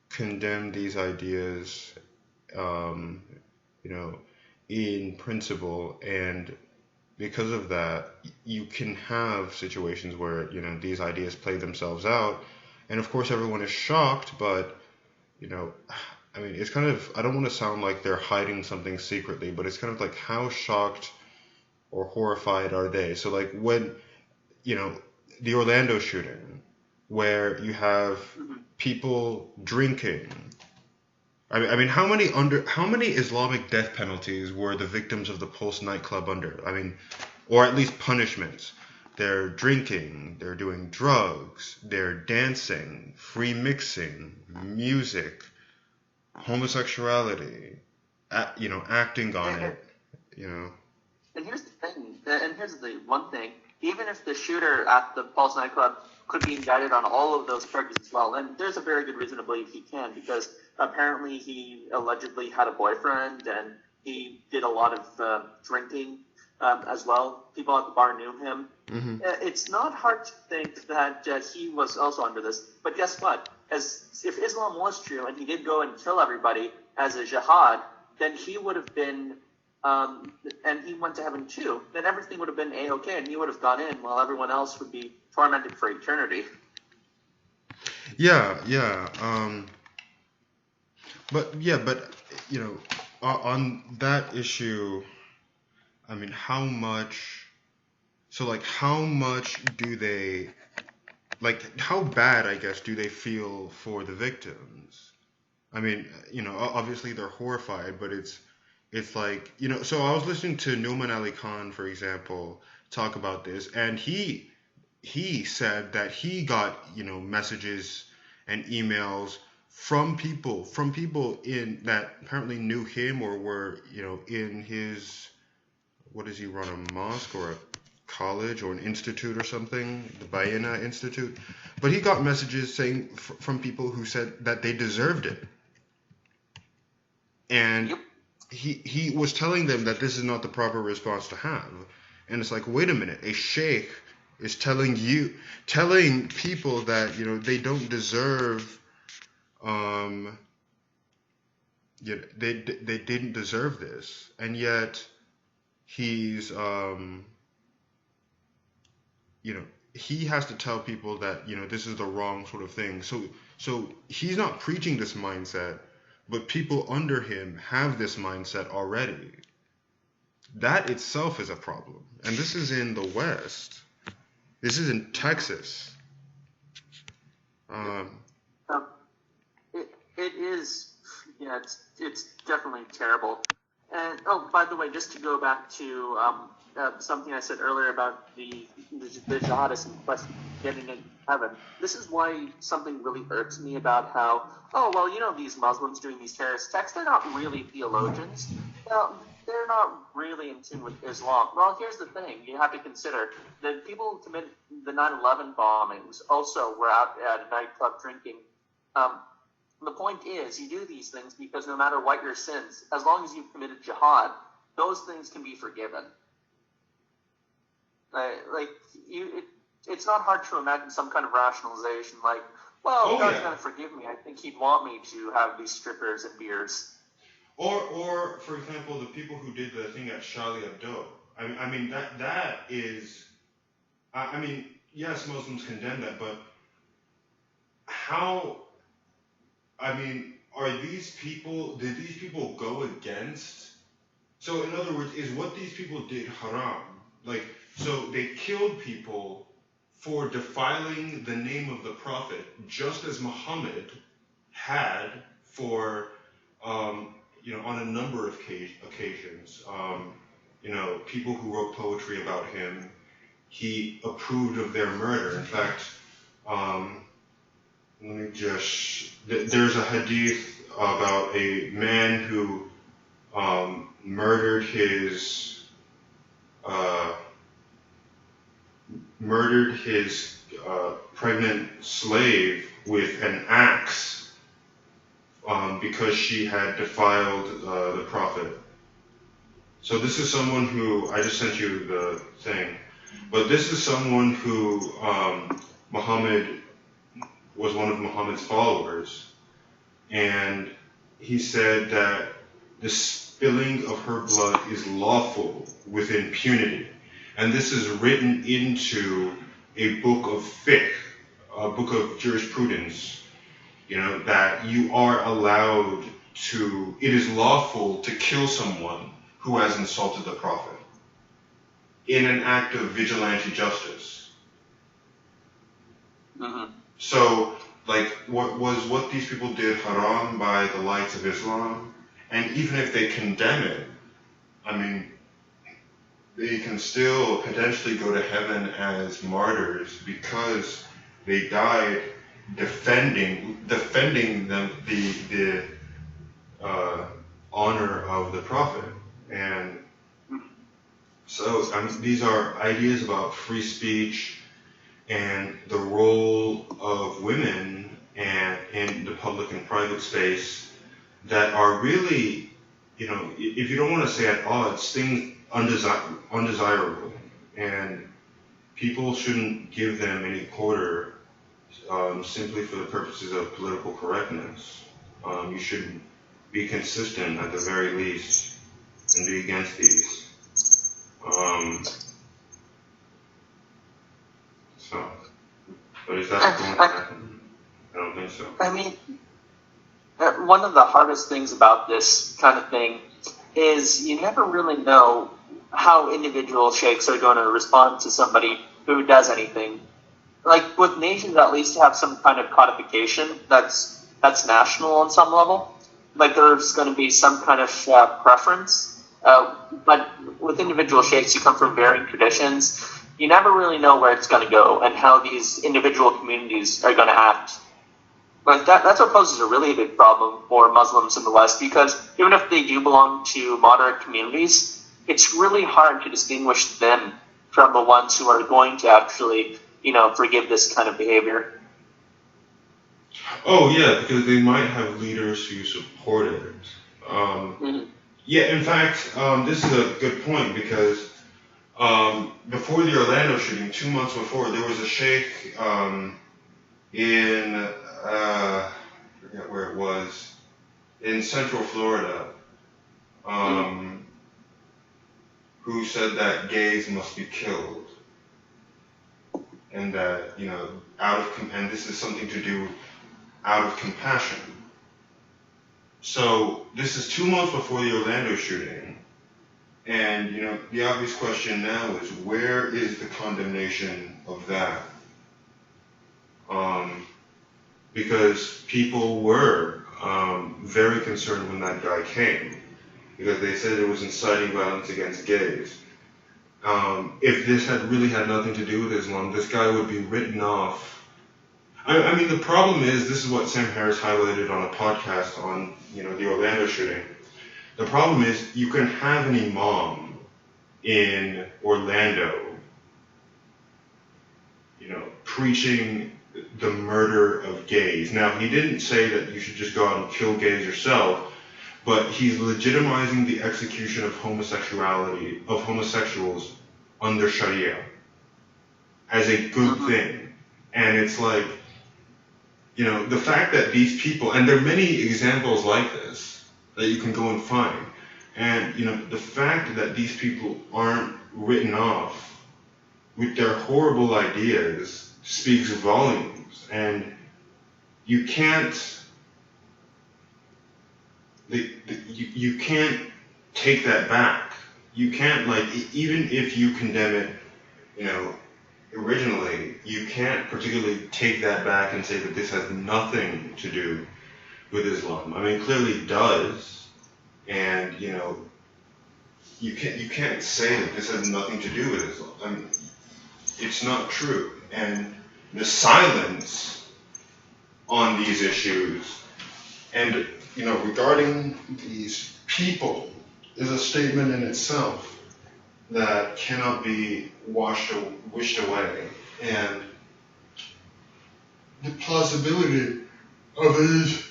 condemn these ideas, in principle, and because of that, you can have situations where these ideas play themselves out, and of course everyone is shocked, but I mean, it's kind of, I don't want to sound like they're hiding something secretly, but it's kind of like, how shocked or horrified are they? So like when, the Orlando shooting, where you have people drinking. I mean, how many Islamic death penalties were the victims of the Pulse nightclub under? I mean, or at least punishments. They're drinking, they're doing drugs, they're dancing, free mixing, music, homosexuality, acting on it, And here's the thing, and here's the one thing, even if the shooter at the Pulse nightclub could be indicted on all of those charges as well, and there's a very good reason to believe he can, because apparently he allegedly had a boyfriend, and he did a lot of drinking as well. People at the bar knew him. It's not hard to think that he was also under this, but guess what? If Islam was true and he did go and kill everybody as a jihad, then he would have been, and he went to heaven too, then everything would have been A-okay, and he would have gone in while everyone else would be tormented for eternity. Yeah. But on that issue, I mean, how much do they, how bad, I guess, do they feel for the victims? I mean, obviously they're horrified, but it's like, so I was listening to Nouman Ali Khan, for example, talk about this, and he said that he got, messages and emails from people in that apparently knew him or were, in his, what does he run, a mosque or a college or an institute or something, the Bayena Institute. But he got messages saying from people who said that they deserved it. And Yep. he was telling them that this is not the proper response to have. And it's like, wait a minute, a sheikh is telling people that, you know, they don't deserve, they didn't deserve this. And yet he's, he has to tell people that, you know, this is the wrong sort of thing. So he's not preaching this mindset, but people under him have this mindset already. That itself is a problem. And this is in the West. This is in Texas. It is, yeah, it's definitely terrible. And oh, by the way, just to go back to something I said earlier about the jihadists and quest getting into heaven. This is why something really irks me about how, oh, well, you know, these Muslims doing these terrorist attacks, they're not really theologians. Well, they're not really in tune with Islam. Well, here's the thing. You have to consider that people who committed the 9/11 bombings also were out at a nightclub drinking. The point is, you do these things because no matter what your sins, as long as you've committed jihad, those things can be forgiven. It's not hard to imagine some kind of rationalization like, well, God's going to forgive me. I think he'd want me to have these strippers and beers. Or for example, the people who did the thing at Charlie Hebdo. I mean that is, I mean, yes, Muslims condemn that, but how? I mean, did these people go against? So in other words, is what these people did haram? Like, so they killed people for defiling the name of the Prophet, just as Muhammad had for, on a number of occasions. People who wrote poetry about him, he approved of their murder. In fact, there's a hadith about a man who murdered his pregnant slave with an axe because she had defiled the Prophet. So this is someone who, I just sent you the thing, but this is someone who Muhammad was one of Muhammad's followers, and he said that the spilling of her blood is lawful with impunity. And this is written into a book of fiqh, a book of jurisprudence, that you are allowed to, it is lawful to kill someone who has insulted the Prophet in an act of vigilante justice. Mm-hmm. So, like, what these people did haram by the lights of Islam? And even if they condemn it, I mean, they can still potentially go to heaven as martyrs because they died defending them the honor of the Prophet. And so these are ideas about free speech and the role of women and in the public and private space that are really, if you don't want to say at odds, things undesirable, and people shouldn't give them any quarter simply for the purposes of political correctness. You should be consistent at the very least and be against these. But is that going to happen? I don't think so. I mean, one of the hardest things about this kind of thing is you never really know how individual sheikhs are going to respond to somebody who does anything. Like with nations, at least have some kind of codification that's national on some level. Like there's going to be some kind of preference. But with individual sheikhs, you come from varying traditions. You never really know where it's going to go and how these individual communities are going to act. But that's what poses a really big problem for Muslims in the West, because even if they do belong to moderate communities, it's really hard to distinguish them from the ones who are going to actually, forgive this kind of behavior. Oh yeah, because they might have leaders who support it. Yeah, in fact, this is a good point because before the Orlando shooting, 2 months before, there was a sheikh in I forget where it was, in Central Florida, who said that gays must be killed, and that and this is something to do out of compassion. So this is 2 months before the Orlando shooting, and the obvious question now is, where is the condemnation of that? Because people were very concerned when that guy came, because they said it was inciting violence against gays. If this had really had nothing to do with Islam, this guy would be written off. I mean, the problem is, this is what Sam Harris highlighted on a podcast on, the Orlando shooting. The problem is, you can have an imam in Orlando, preaching the murder of gays. Now, he didn't say that you should just go out and kill gays yourself, but he's legitimizing the execution of homosexuals under Sharia as a good thing. And it's like, the fact that these people, and there are many examples like this that you can go and find, and the fact that these people aren't written off with their horrible ideas speaks volumes. And you can't you can't take that back. You can't, even if you condemn it, originally, you can't particularly take that back and say that this has nothing to do with Islam. I mean, clearly it does, and you can't say that this has nothing to do with Islam. I mean, it's not true. And the silence on these issues, and regarding these people, is a statement in itself that cannot be wished away. And the plausibility of these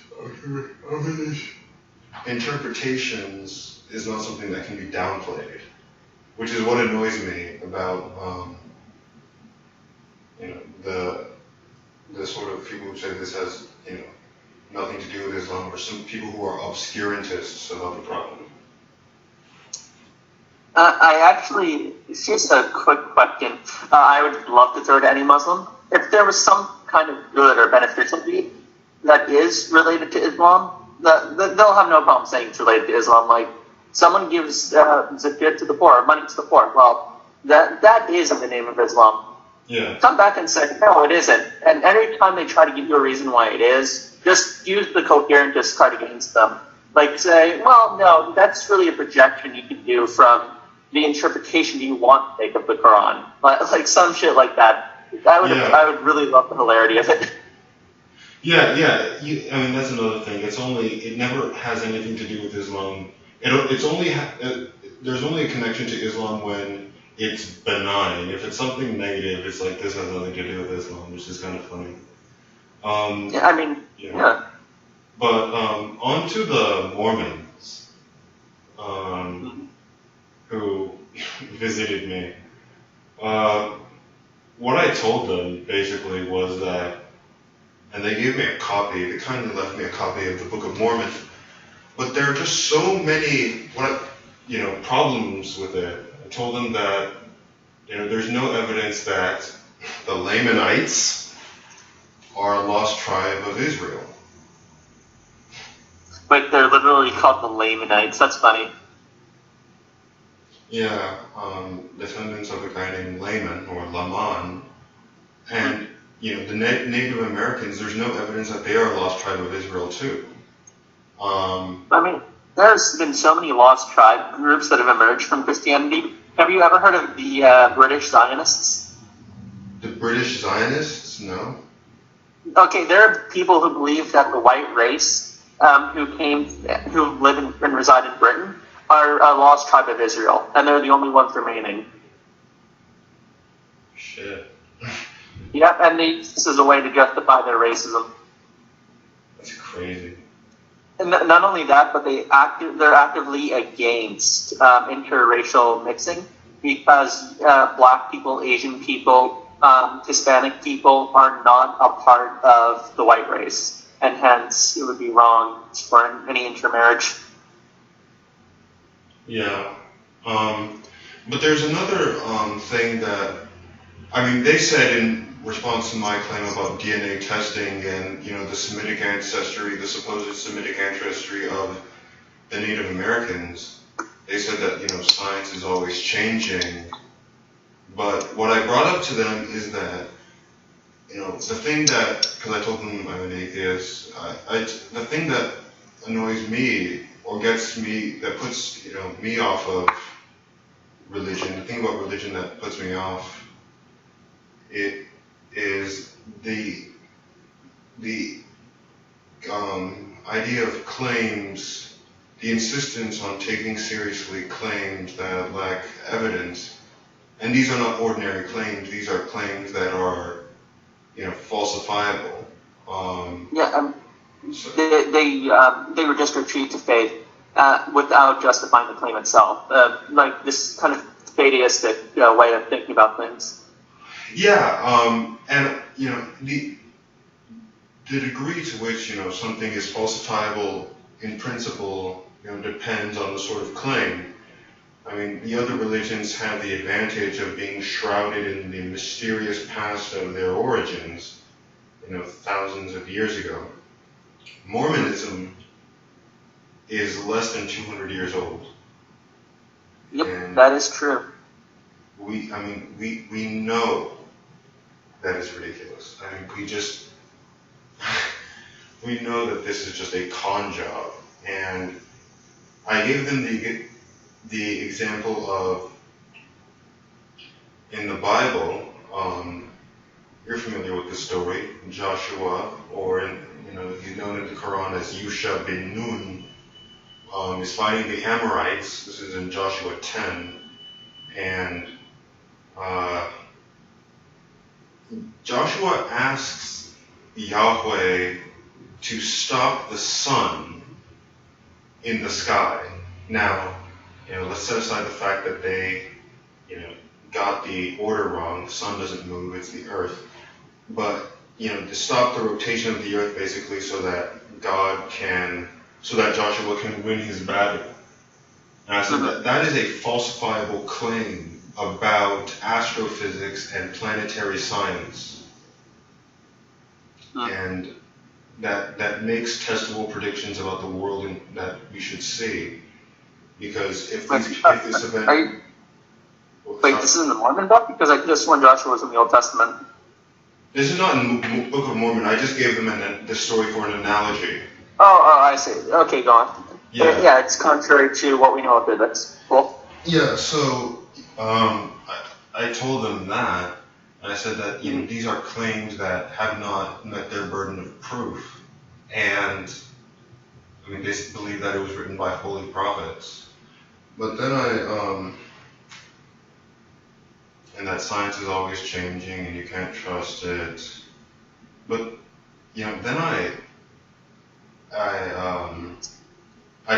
interpretations is not something that can be downplayed, which is what annoys me about the sort of people who say this has nothing to do with Islam, or some people who are obscurantists about the problem. Here's a quick question. I would love to throw to any Muslim. If there was some kind of good or beneficial deed that is related to Islam, they'll have no problem saying it's related to Islam. Like, someone gives zakat to the poor, or money to the poor. Well, that is in the name of Islam. Yeah. Come back and say, no, it isn't. And every time they try to give you a reason why it is, just use the coherentist card against them. Like, say, well, no, that's really a projection you can do from the interpretation you want to take of the Quran. Like some shit like that. I would really love the hilarity of it. Yeah. I mean, that's another thing. It never has anything to do with Islam. There's only a connection to Islam when it's benign. If it's something negative, it's like, this has nothing to do with Islam, which is kind of funny. Yeah. But on to the Mormons, who visited me. What I told them basically was that, and they gave me a copy. They kindly left me a copy of the Book of Mormon. But there are just so many problems with it. I told them that there's no evidence that the Lamanites are a lost tribe of Israel. But they're literally called the Lamanites. That's funny. Yeah, descendants of a guy named Laman, or Laman. And, the Native Americans, there's no evidence that they are a lost tribe of Israel, too. There's been so many lost tribe groups that have emerged from Christianity. Have you ever heard of the British Zionists? The British Zionists? No. Okay, there are people who believe that the white race who live and reside in Britain are a lost tribe of Israel, and they're the only ones remaining. Shit. Yeah, and they use this as a way to justify their racism. That's crazy. And not only that, but they're actively against interracial mixing because black people, Asian people, Hispanic people are not a part of the white race, and hence it would be wrong for any intermarriage. Yeah. But there's another thing that, I mean, they said in response to my claim about DNA testing and, the Semitic ancestry, the supposed Semitic ancestry of the Native Americans, they said that, science is always changing. But what I brought up to them is that, the thing that, because I told them I'm an atheist, the thing that annoys me or gets me, that puts, me off of religion, the thing about religion that puts me off, it is the idea of claims, the insistence on taking seriously claims that lack evidence. And these are not ordinary claims, these are claims that are, falsifiable. So, They would just retreat to faith without justifying the claim itself. Like this kind of atheistic way of thinking about things. yeah, and the degree to which something is falsifiable in principle depends on the sort of claim. I mean, the other religions have the advantage of being shrouded in the mysterious past of their origins, thousands of years ago. Mormonism is less than 200 years old. Yep, And that is true. we know that is ridiculous. I mean, we know that this is just a con job. And I gave them the example of, in the Bible, you're familiar with the story, Joshua, or he's known in the Quran as Yusha bin Nun, is fighting the Amorites. This is in Joshua 10, and Joshua asks Yahweh to stop the sun in the sky. Now, let's set aside the fact that they, got the order wrong. The sun doesn't move, it's the earth. But, to stop the rotation of the earth basically so that Joshua can win his battle. And I said that is a falsifiable claim about astrophysics and planetary science. And that makes testable predictions about the world that we should see. Because if this event... Wait, this is in the Mormon book? Because I just when Joshua was in the Old Testament. This is not in the Book of Mormon. I just gave them the story for an analogy. Oh, I see. Okay, go on. Yeah. It's contrary to what we know of physics. Cool. Yeah, so I told them that, and I said that these are claims that have not met their burden of proof, and I mean they believe that it was written by holy prophets. But then and that science is always changing and you can't trust it. But then I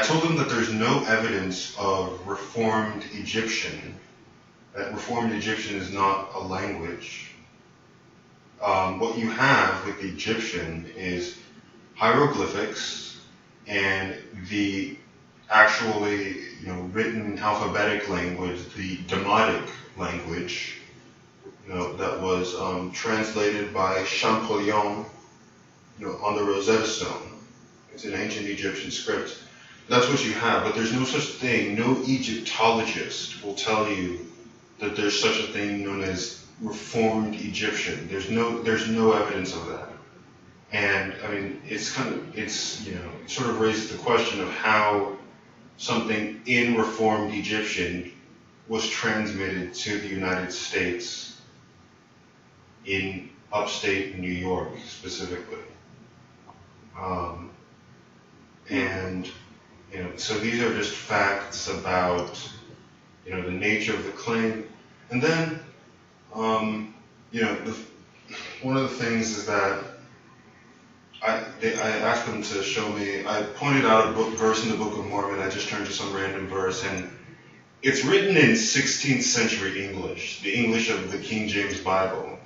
told them that there's no evidence of Reformed Egyptian. That Reformed Egyptian is not a language. What you have with the Egyptian is hieroglyphics and the actually written alphabetic language, the Demotic language, that was translated by Champollion, on the Rosetta Stone. It's an ancient Egyptian script. That's what you have, but there's no such thing. No Egyptologist will tell you that there's such a thing known as Reformed Egyptian. There's no evidence of that. And I mean, it sort of raises the question of how something in Reformed Egyptian was transmitted to the United States in upstate New York specifically. And so these are just facts about the nature of the claim. And then one of the things is that I asked them to show me. I pointed out a verse in the Book of Mormon. I just turned to some random verse, and it's written in 16th century English, the English of the King James Bible,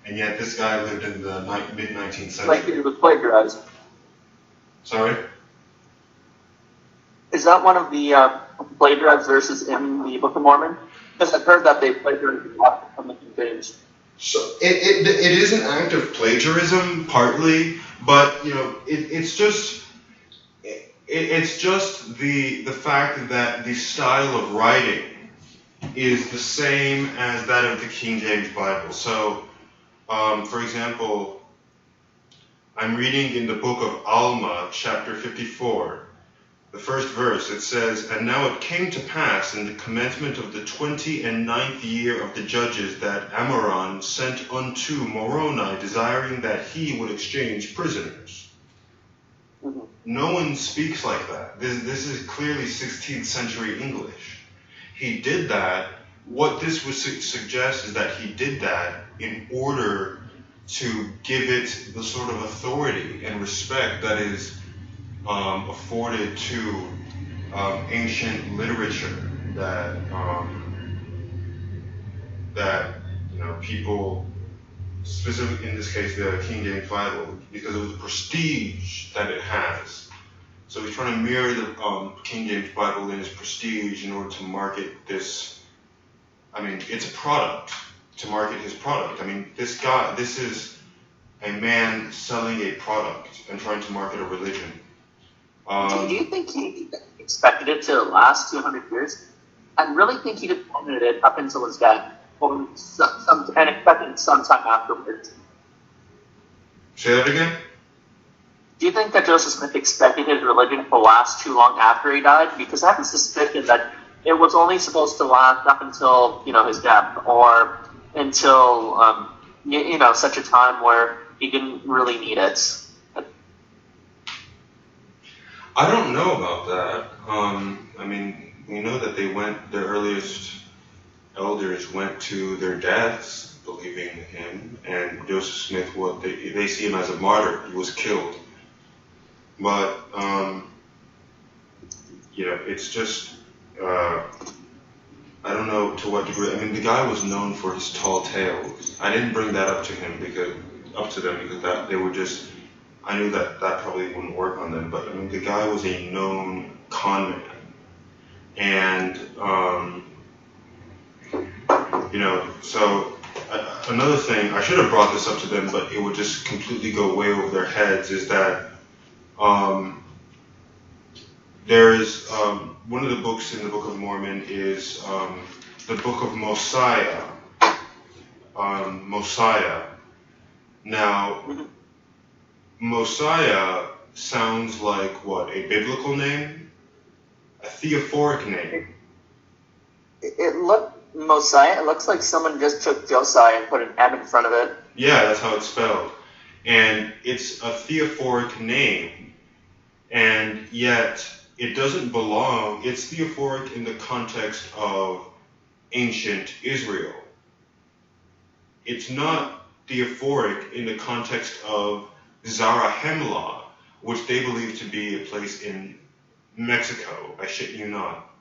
and yet this guy lived in the mid-19th century. Like it was plagiarized. Sorry? Is that one of the plagiarized verses in the Book of Mormon? Because I've heard that they plagiarized a lot from the King James. So it is an act of plagiarism, partly, but it's just the fact that the style of writing is the same as that of the King James Bible. So, for example, I'm reading in the book of Alma, chapter 54. The first verse, it says, "And now it came to pass in the commencement of the 29th year of the judges that Amoron sent unto Moroni, desiring that he would exchange prisoners." Mm-hmm. No one speaks like that. This is clearly 16th century English. He did that. What this would suggest is that he did that in order to give it the sort of authority and respect that is afforded to ancient literature that people, specifically in this case the King James Bible, because of the prestige that it has. So he's trying to mirror the King James Bible in its prestige in order to market this. I mean, it's a product to market his product. I mean, this is a man selling a product and trying to market a religion. Do you think he expected it to last 200 years? I really think he just wanted it up until his death, and expected it sometime afterwards. Say that again? Do you think that Joseph Smith expected his religion to last too long after he died? Because I have a suspicion that it was only supposed to last up until his death, or until such a time where he didn't really need it. I don't know about that. I mean, we know that their earliest elders went to their deaths believing in him, and Joseph Smith, they see him as a martyr. He was killed. But, it's just, I don't know to what degree. I mean, the guy was known for his tall tales. I didn't bring that up to them because they were just. I knew that probably wouldn't work on them, but I mean, the guy was a known con man, and So another thing, I should have brought this up to them, but it would just completely go way over their heads. Is that there's one of the books in the Book of Mormon is the Book of Mosiah. Mosiah. Now. Mosiah sounds like what? A biblical name? A theophoric name? Mosiah, it looks like someone just took Josiah and put an M in front of it. Yeah, that's how it's spelled. And it's a theophoric name, and yet it doesn't belong. It's theophoric in the context of ancient Israel. It's not theophoric in the context of Zarahemla, which they believe to be a place in Mexico. I shit you not.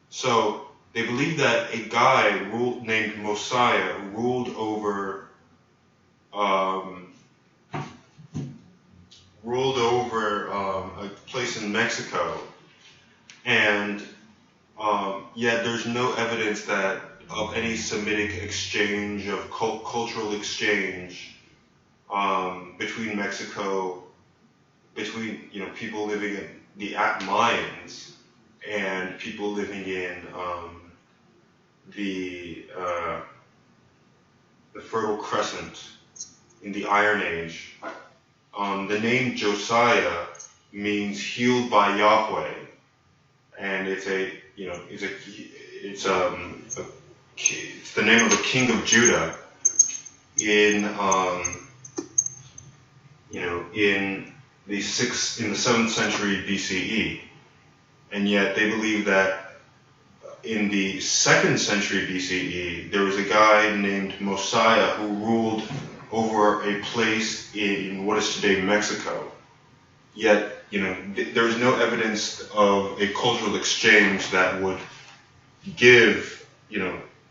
So they believe that a guy named Mosiah ruled over a place in Mexico, and yet there's no evidence of any Semitic exchange, of cultural exchange between Mexico, between people living in the Mayans and people living in the Fertile Crescent in the Iron Age. The name Josiah means healed by Yahweh, and it's the name of a king of Judah in the 7th century BCE, and yet they believe that in the 2nd century BCE, there was a guy named Mosiah who ruled over a place in what is today Mexico. Yet, there is no evidence of a cultural exchange that would give,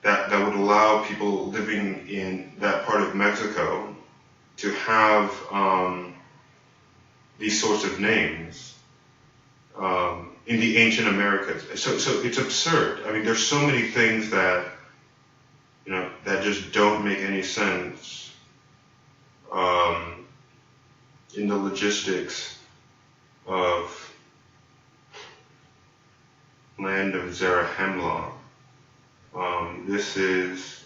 that would allow people living in that part of Mexico to have these sorts of names in the ancient Americas. So it's absurd. I mean, there's so many things that, that just don't make any sense in the logistics of land of Zarahemla. This is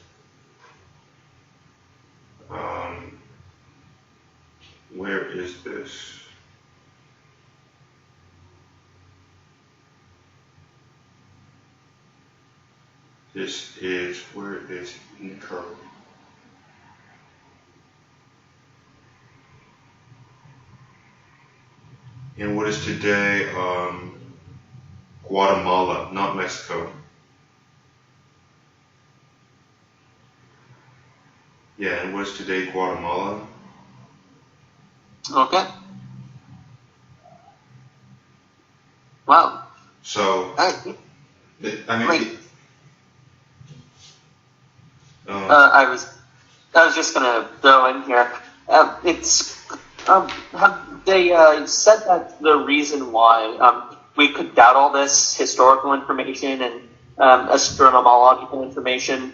where is this? This is, where is Nico? In what is today Guatemala, not Mexico. Yeah, and what is today Guatemala? Okay. Wow. So, I mean, I was just gonna throw in here. They said that the reason why we could doubt all this historical information and astronomological information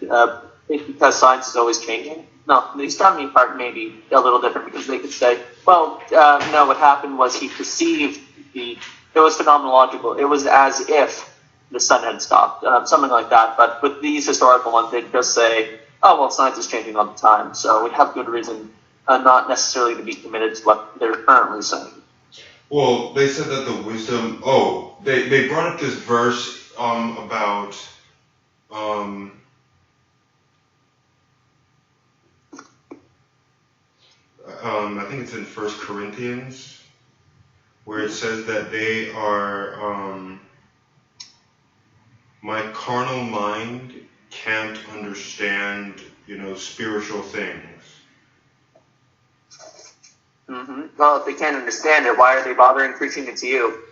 is because science is always changing. No, the astronomy part may be a little different because they could say, well, no, what happened was he perceived it was phenomenological. It was as if the sun had stopped, something like that. But with these historical ones, they'd just say, oh, well, science is changing all the time, so we have good reason not necessarily to be committed to what they're currently saying. Well, they said that the wisdom, they brought up this verse about, I think it's in 1 Corinthians, where it says that they are, my carnal mind can't understand, spiritual things. Mm-hmm. Well, if they can't understand it, why are they bothering preaching it to you?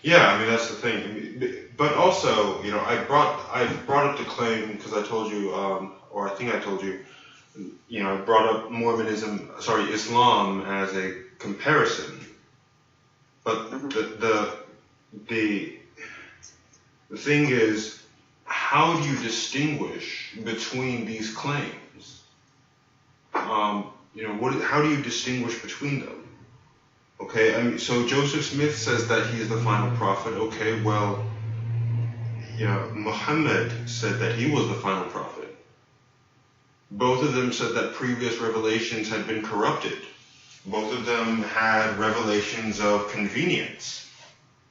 Yeah, I mean, that's the thing. But also, I brought up the claim because I told you, or I think I told you, I brought up Islam as a comparison. But the thing is, how do you distinguish between these claims? How do you distinguish between them? Okay, I mean, so Joseph Smith says that he is the final prophet. Okay, well, Muhammad said that he was the final prophet. Both of them said that previous revelations had been corrupted. Both of them had revelations of convenience.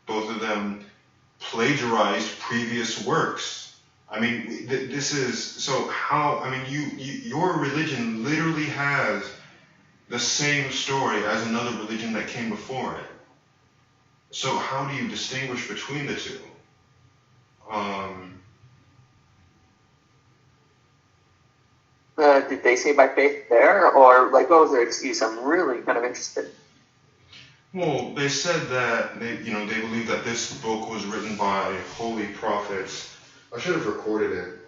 Both of them plagiarized previous works. I mean, this is, so how, I mean, your religion literally has the same story as another religion that came before it. So how do you distinguish between the two? Did they say by faith there, or what was their excuse? I'm really kind of interested. Well, they said that they believe that this book was written by holy prophets. I should have recorded it.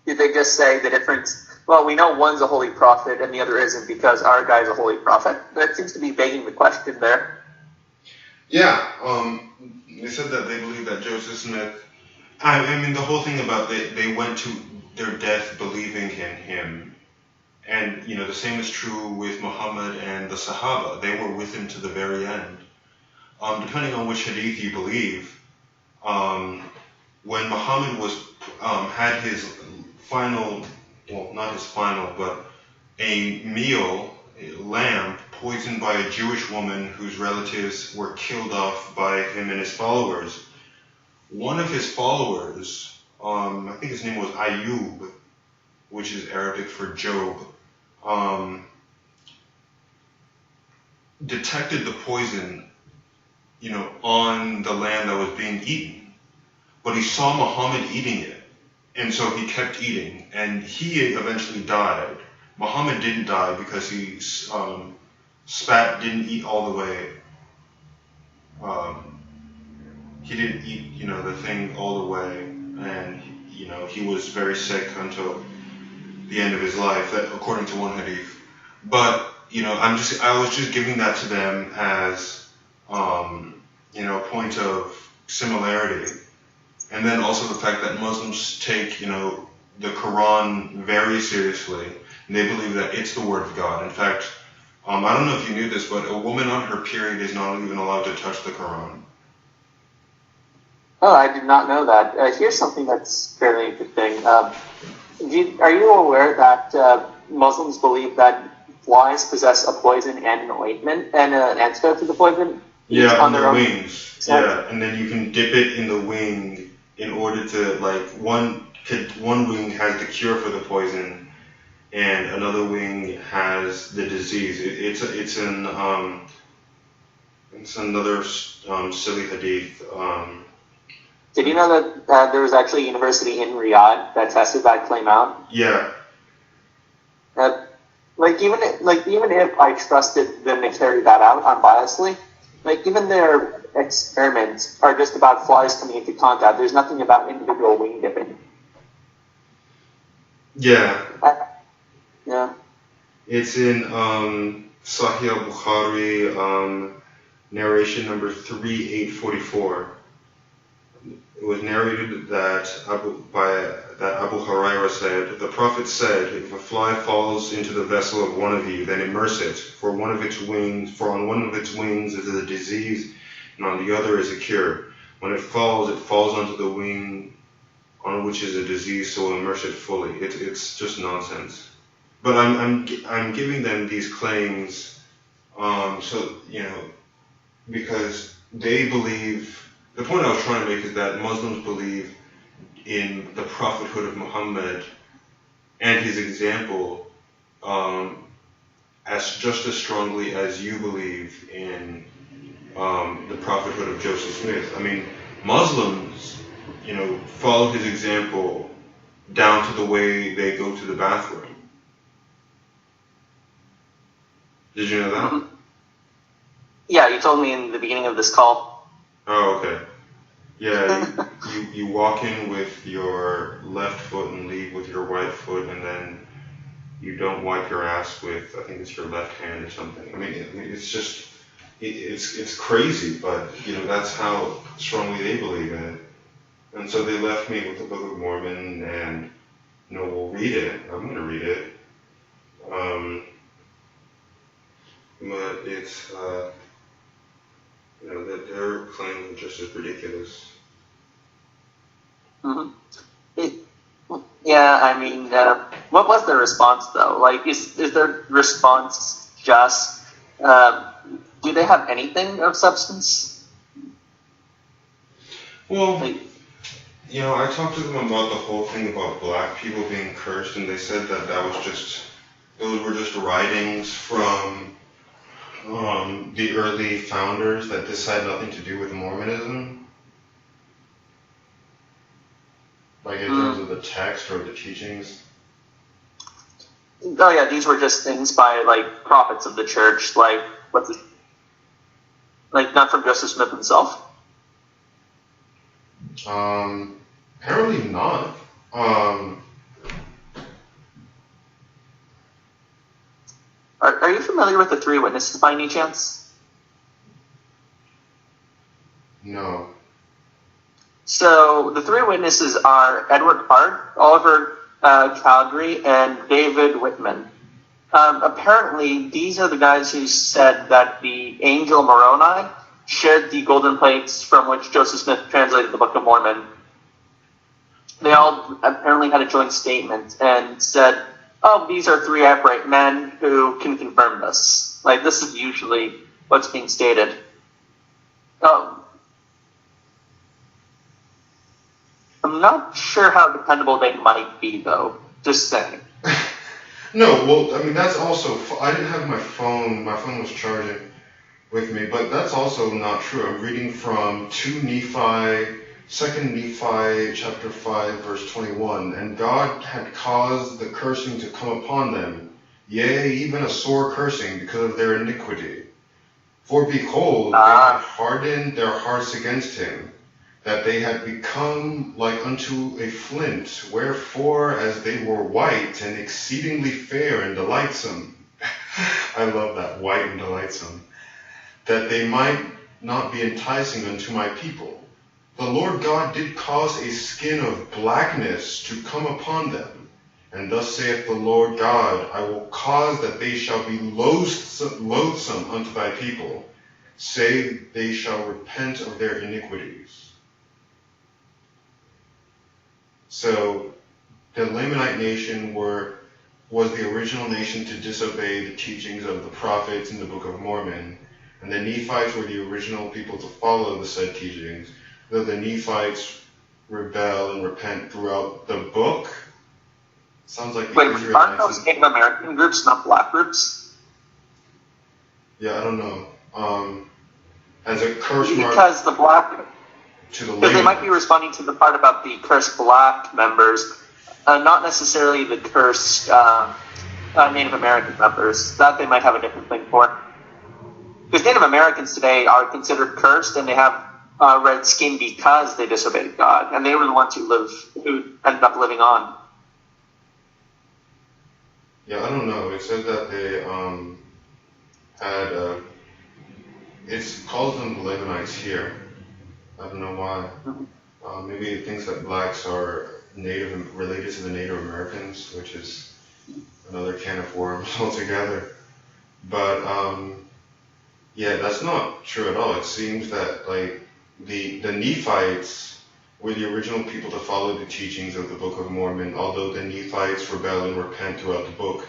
Did they just say the difference? Well, we know one's a holy prophet and the other isn't because our guy's a holy prophet. That seems to be begging the question there. Yeah, they said that they believe that Joseph Smith. I mean, the whole thing about they went to their death believing in him, and the same is true with Muhammad and the Sahaba. They were with him to the very end. Depending on which hadith you believe, when Muhammad was had his final, well, not his final, but a meal, a lamb poisoned by a Jewish woman whose relatives were killed off by him and his followers. One of his followers, I think his name was Ayub, which is Arabic for Job, detected the poison, on the lamb that was being eaten. but he saw Muhammad eating it, and so he kept eating, and he eventually died. Muhammad didn't die because he didn't eat all the way. He didn't eat, the thing all the way, and he was very sick until the end of his life, according to one hadith. But I was just giving that to them as a point of similarity, and then also the fact that Muslims take the Quran very seriously, and they believe that it's the word of God. In fact, I don't know if you knew this, but a woman on her period is not even allowed to touch the Quran. Oh, I did not know that. Here's something that's fairly interesting. Are you aware that Muslims believe that flies possess a poison and an ointment and an antidote to the poison? Yeah, on their wings. Yeah, and then you can dip it in the wing in order to, one wing has the cure for the poison, and another wing has the disease. It's another silly hadith. Did you know that there was actually a university in Riyadh that tested that claim out? Yeah. Even if I trusted them to carry that out unbiasedly, even their experiments are just about flies coming into contact. There's nothing about individual wing dipping. Yeah. Yeah. It's in Sahih al-Bukhari, narration number 3844. It was narrated that Abu Hurairah said, "The Prophet said, if a fly falls into the vessel of one of you, then immerse it, for on one of its wings is a disease, and on the other is a cure. When it falls onto the wing on which is a disease, so immerse it fully." It's just nonsense. But I'm giving them these claims, because they believe. The point I was trying to make is that Muslims believe in the prophethood of Muhammad and his example as just as strongly as you believe in the prophethood of Joseph Smith. I mean, Muslims, follow his example down to the way they go to the bathroom. Did you know that? Mm-hmm. Yeah, you told me in the beginning of this call. Oh, okay. Yeah, you walk in with your left foot and leave with your right foot, and then you don't wipe your ass with, I think it's your left hand or something. I mean it's just, it's crazy, but, that's how strongly they believe in it. And so they left me with the Book of Mormon, and, we'll read it. I'm going to read it. But it's, that their claims are just as ridiculous. Mm-hmm. Yeah, I mean, what was their response though? Is their response just, do they have anything of substance? Well, I talked to them about the whole thing about black people being cursed, and they said that those were just writings from the early founders, that this had nothing to do with Mormonism. In terms of the text or the teachings. Oh yeah, these were just things by prophets of the church, not from Joseph Smith himself. Apparently not. Are you familiar with the three witnesses by any chance? No. So the three witnesses are Edward Hart, Oliver Cowdery, and David Whitman. Apparently, these are the guys who said that the angel Moroni shared the golden plates from which Joseph Smith translated the Book of Mormon. They all apparently had a joint statement and said, "Oh, these are three upright men who can confirm this." This is usually what's being stated. I'm not sure how dependable they might be, though. Just saying. No, well, I mean, that's also... I didn't have my phone. My phone was charging with me, but that's also not true. I'm reading from 2 Nephi 2 Nephi chapter 5 verse 21, and God had caused the cursing to come upon them, yea, even a sore cursing because of their iniquity. For behold, they had hardened their hearts against him, that they had become like unto a flint, wherefore as they were white and exceedingly fair and delightsome, I love that, white and delightsome, that they might not be enticing unto my people. The Lord God did cause a skin of blackness to come upon them. And thus saith the Lord God, I will cause that they shall be loathsome unto thy people, save they shall repent of their iniquities. So the Lamanite nation was the original nation to disobey the teachings of the prophets in the Book of Mormon, and the Nephites were the original people to follow the said teachings, though the Nephites rebel and repent throughout the book. Sounds like the Israelites. Aren't those Native American groups not black groups? Yeah, I don't know. As a curse mark because the black, to the because they might be responding to the part about the cursed black members, not necessarily the cursed Native American members. That they might have a different thing for. Because Native Americans today are considered cursed, and they have red skin because they disobeyed God, and they were the ones who ended up living on. Yeah, I don't know. It said that they had it calls them the Lamanites here. I don't know why. Maybe it thinks that blacks are related to the Native Americans, which is another can of worms altogether. But yeah, that's not true at all. It seems that like the Nephites were the original people to follow the teachings of the Book of Mormon, although the Nephites rebel and repent throughout the book,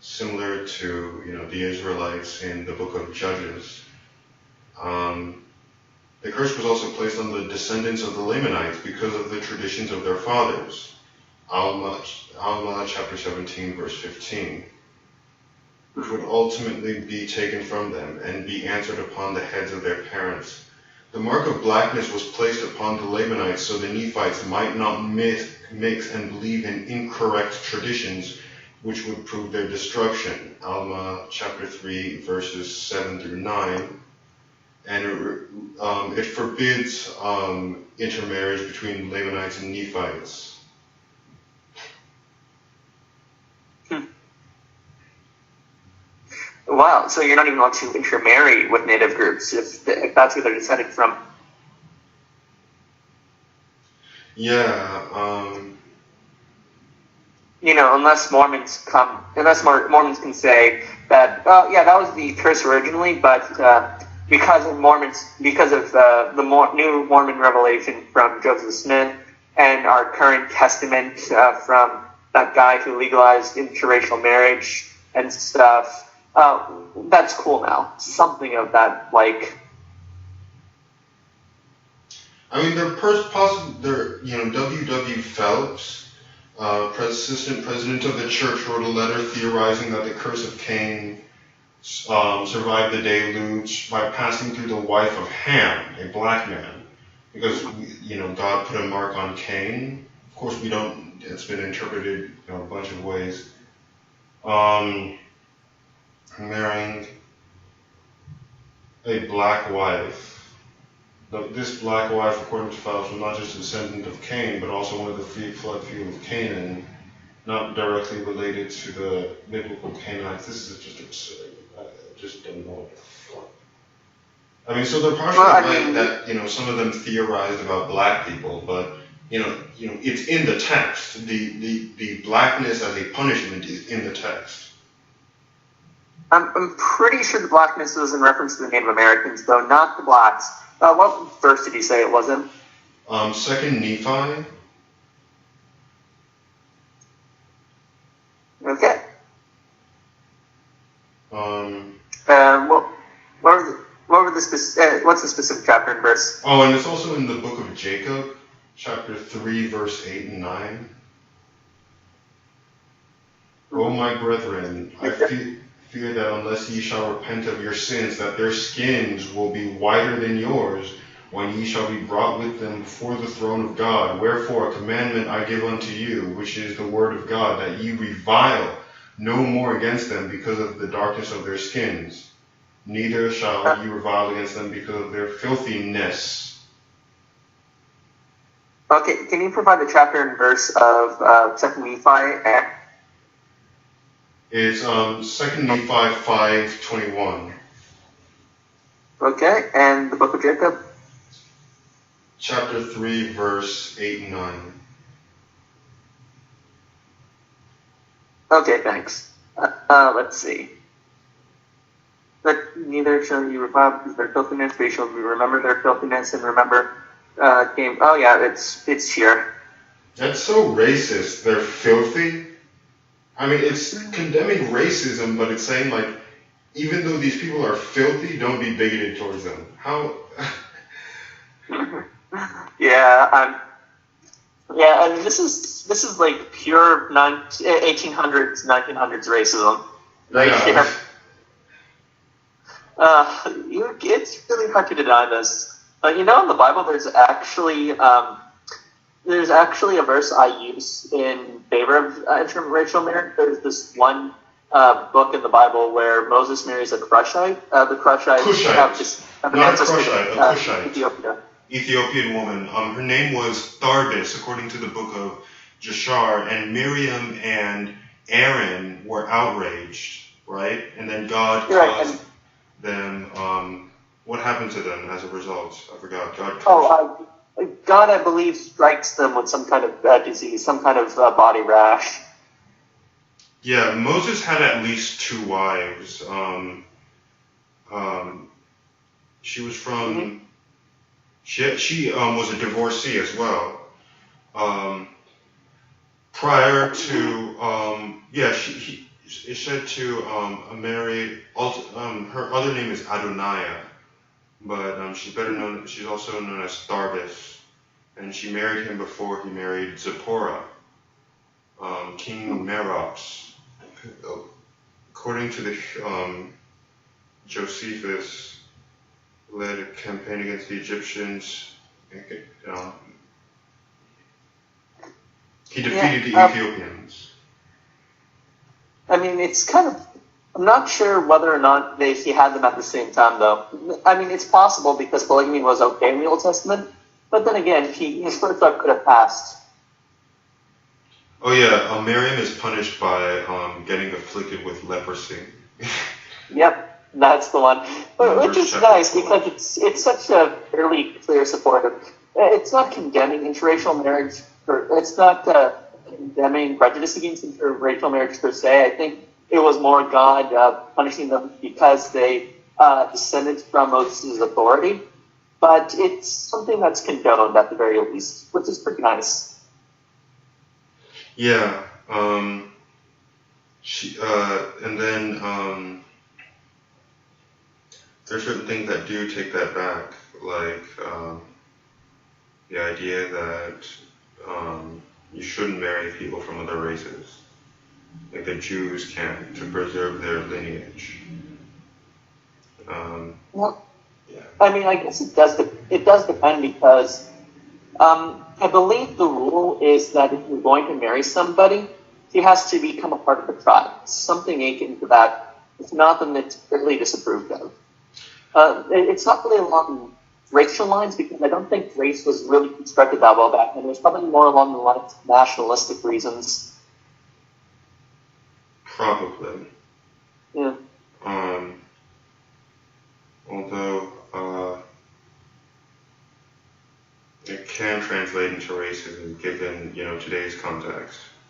similar to the Israelites in the Book of Judges. The curse was also placed on the descendants of the Lamanites because of the traditions of their fathers. Alma chapter 17 verse 15, which would ultimately be taken from them and be answered upon the heads of their parents. The mark of blackness was placed upon the Lamanites so the Nephites might not mix and believe in incorrect traditions which would prove their destruction. Alma chapter 3 verses 7 through 9. And it forbids intermarriage between Lamanites and Nephites. Wow, so you're not even allowed to intermarry with native groups if that's where they're descended from. Yeah. Unless Mormons can say that, yeah, that was the curse originally, but because of the new Mormon revelation from Joseph Smith and our current testament from that guy who legalized interracial marriage and stuff, that's cool now. Something of that, like. I mean, W.W. Phelps, assistant president of the church, wrote a letter theorizing that the curse of Cain survived the deluge by passing through the wife of Ham, a black man, because God put a mark on Cain. Of course, we don't. It's been interpreted a bunch of ways. Marrying a black wife. This black wife, according to Phelps, was not just a descendant of Cain, but also one of the three flood field of Canaan, not directly related to the biblical Canaanites. This is just absurd. I just don't know what the fuck. I mean, so they're partially right that some of them theorized about black people, but it's in the text. The blackness as a punishment is in the text. I'm pretty sure the blackness was in reference to the Native Americans, though not the blacks. What verse did he say it was in? 2 Nephi. Okay. What's the specific chapter and verse? Oh, and it's also in the book of Jacob, chapter 3, verse 8 and 9. O my brethren, I fear that unless ye shall repent of your sins, that their skins will be whiter than yours, when ye shall be brought with them before the throne of God. Wherefore a commandment I give unto you, which is the word of God, that ye revile no more against them because of the darkness of their skins. Neither shall ye revile against them because of their filthiness. Okay, can you provide the chapter and verse of 2 Nephi? It's 2 Nephi 5:21. Okay, and the book of Jacob? Chapter 3, verse 8 and 9. Okay, thanks. Let's see. But neither shall you revile because of their filthiness, they shall remember their filthiness and remember came. Oh yeah, it's here. That's so racist. They're filthy. I mean, it's condemning racism, but it's saying, like, even though these people are filthy, don't be bigoted towards them. How? Yeah, I mean, this is like pure 1800s, 1900s racism, right Yeah. here. It's really hard to deny this. In the Bible, there's actually a verse I use in favor of interracial marriage. There's this one book in the Bible where Moses marries a Crushite. The Crushites have an Not a ancestor Crushite, a Cushite. Ethiopia. Ethiopian woman. Her name was Tharbis, according to the book of Jashar, and Miriam and Aaron were outraged, right? And then God caused them. What happened to them as a result? I forgot. God, I believe, strikes them with some kind of disease, some kind of body rash. Yeah, Moses had at least 2 wives. She was from. Mm-hmm. She was a divorcee as well. Prior to it said to marry. Her other name is Adoniah, but she's also known as Tharbis, and she married him before he married Zipporah, King Merops. According to the Josephus, led a campaign against the Egyptians. He defeated the Ethiopians. I mean, it's kind of. I'm not sure whether or not he had them at the same time, though. I mean, it's possible because polygamy was okay in the Old Testament, but then again, his first love could have passed. Oh yeah, Miriam is punished by getting afflicted with leprosy. Yep. That's the one, which is nice because it's such a fairly clear support of. It's not condemning interracial marriage, or it's not condemning prejudice against interracial marriage per se. I think it was more God punishing them because they descended from Moses' authority. But it's something that's condoned at the very least, which is pretty nice. Yeah. And then. There's certain things that do take that back, like the idea that you shouldn't marry people from other races, like the Jews can't, to preserve their lineage. Well, yeah. I mean, I guess it does depend because I believe the rule is that if you're going to marry somebody, he has to become a part of the tribe. Something akin to that. If not, then it's fairly disapproved of. It's not really along racial lines because I don't think race was really constructed that well back then. It was probably more along the lines of nationalistic reasons. Probably. Yeah. Although it can translate into racism given today's context.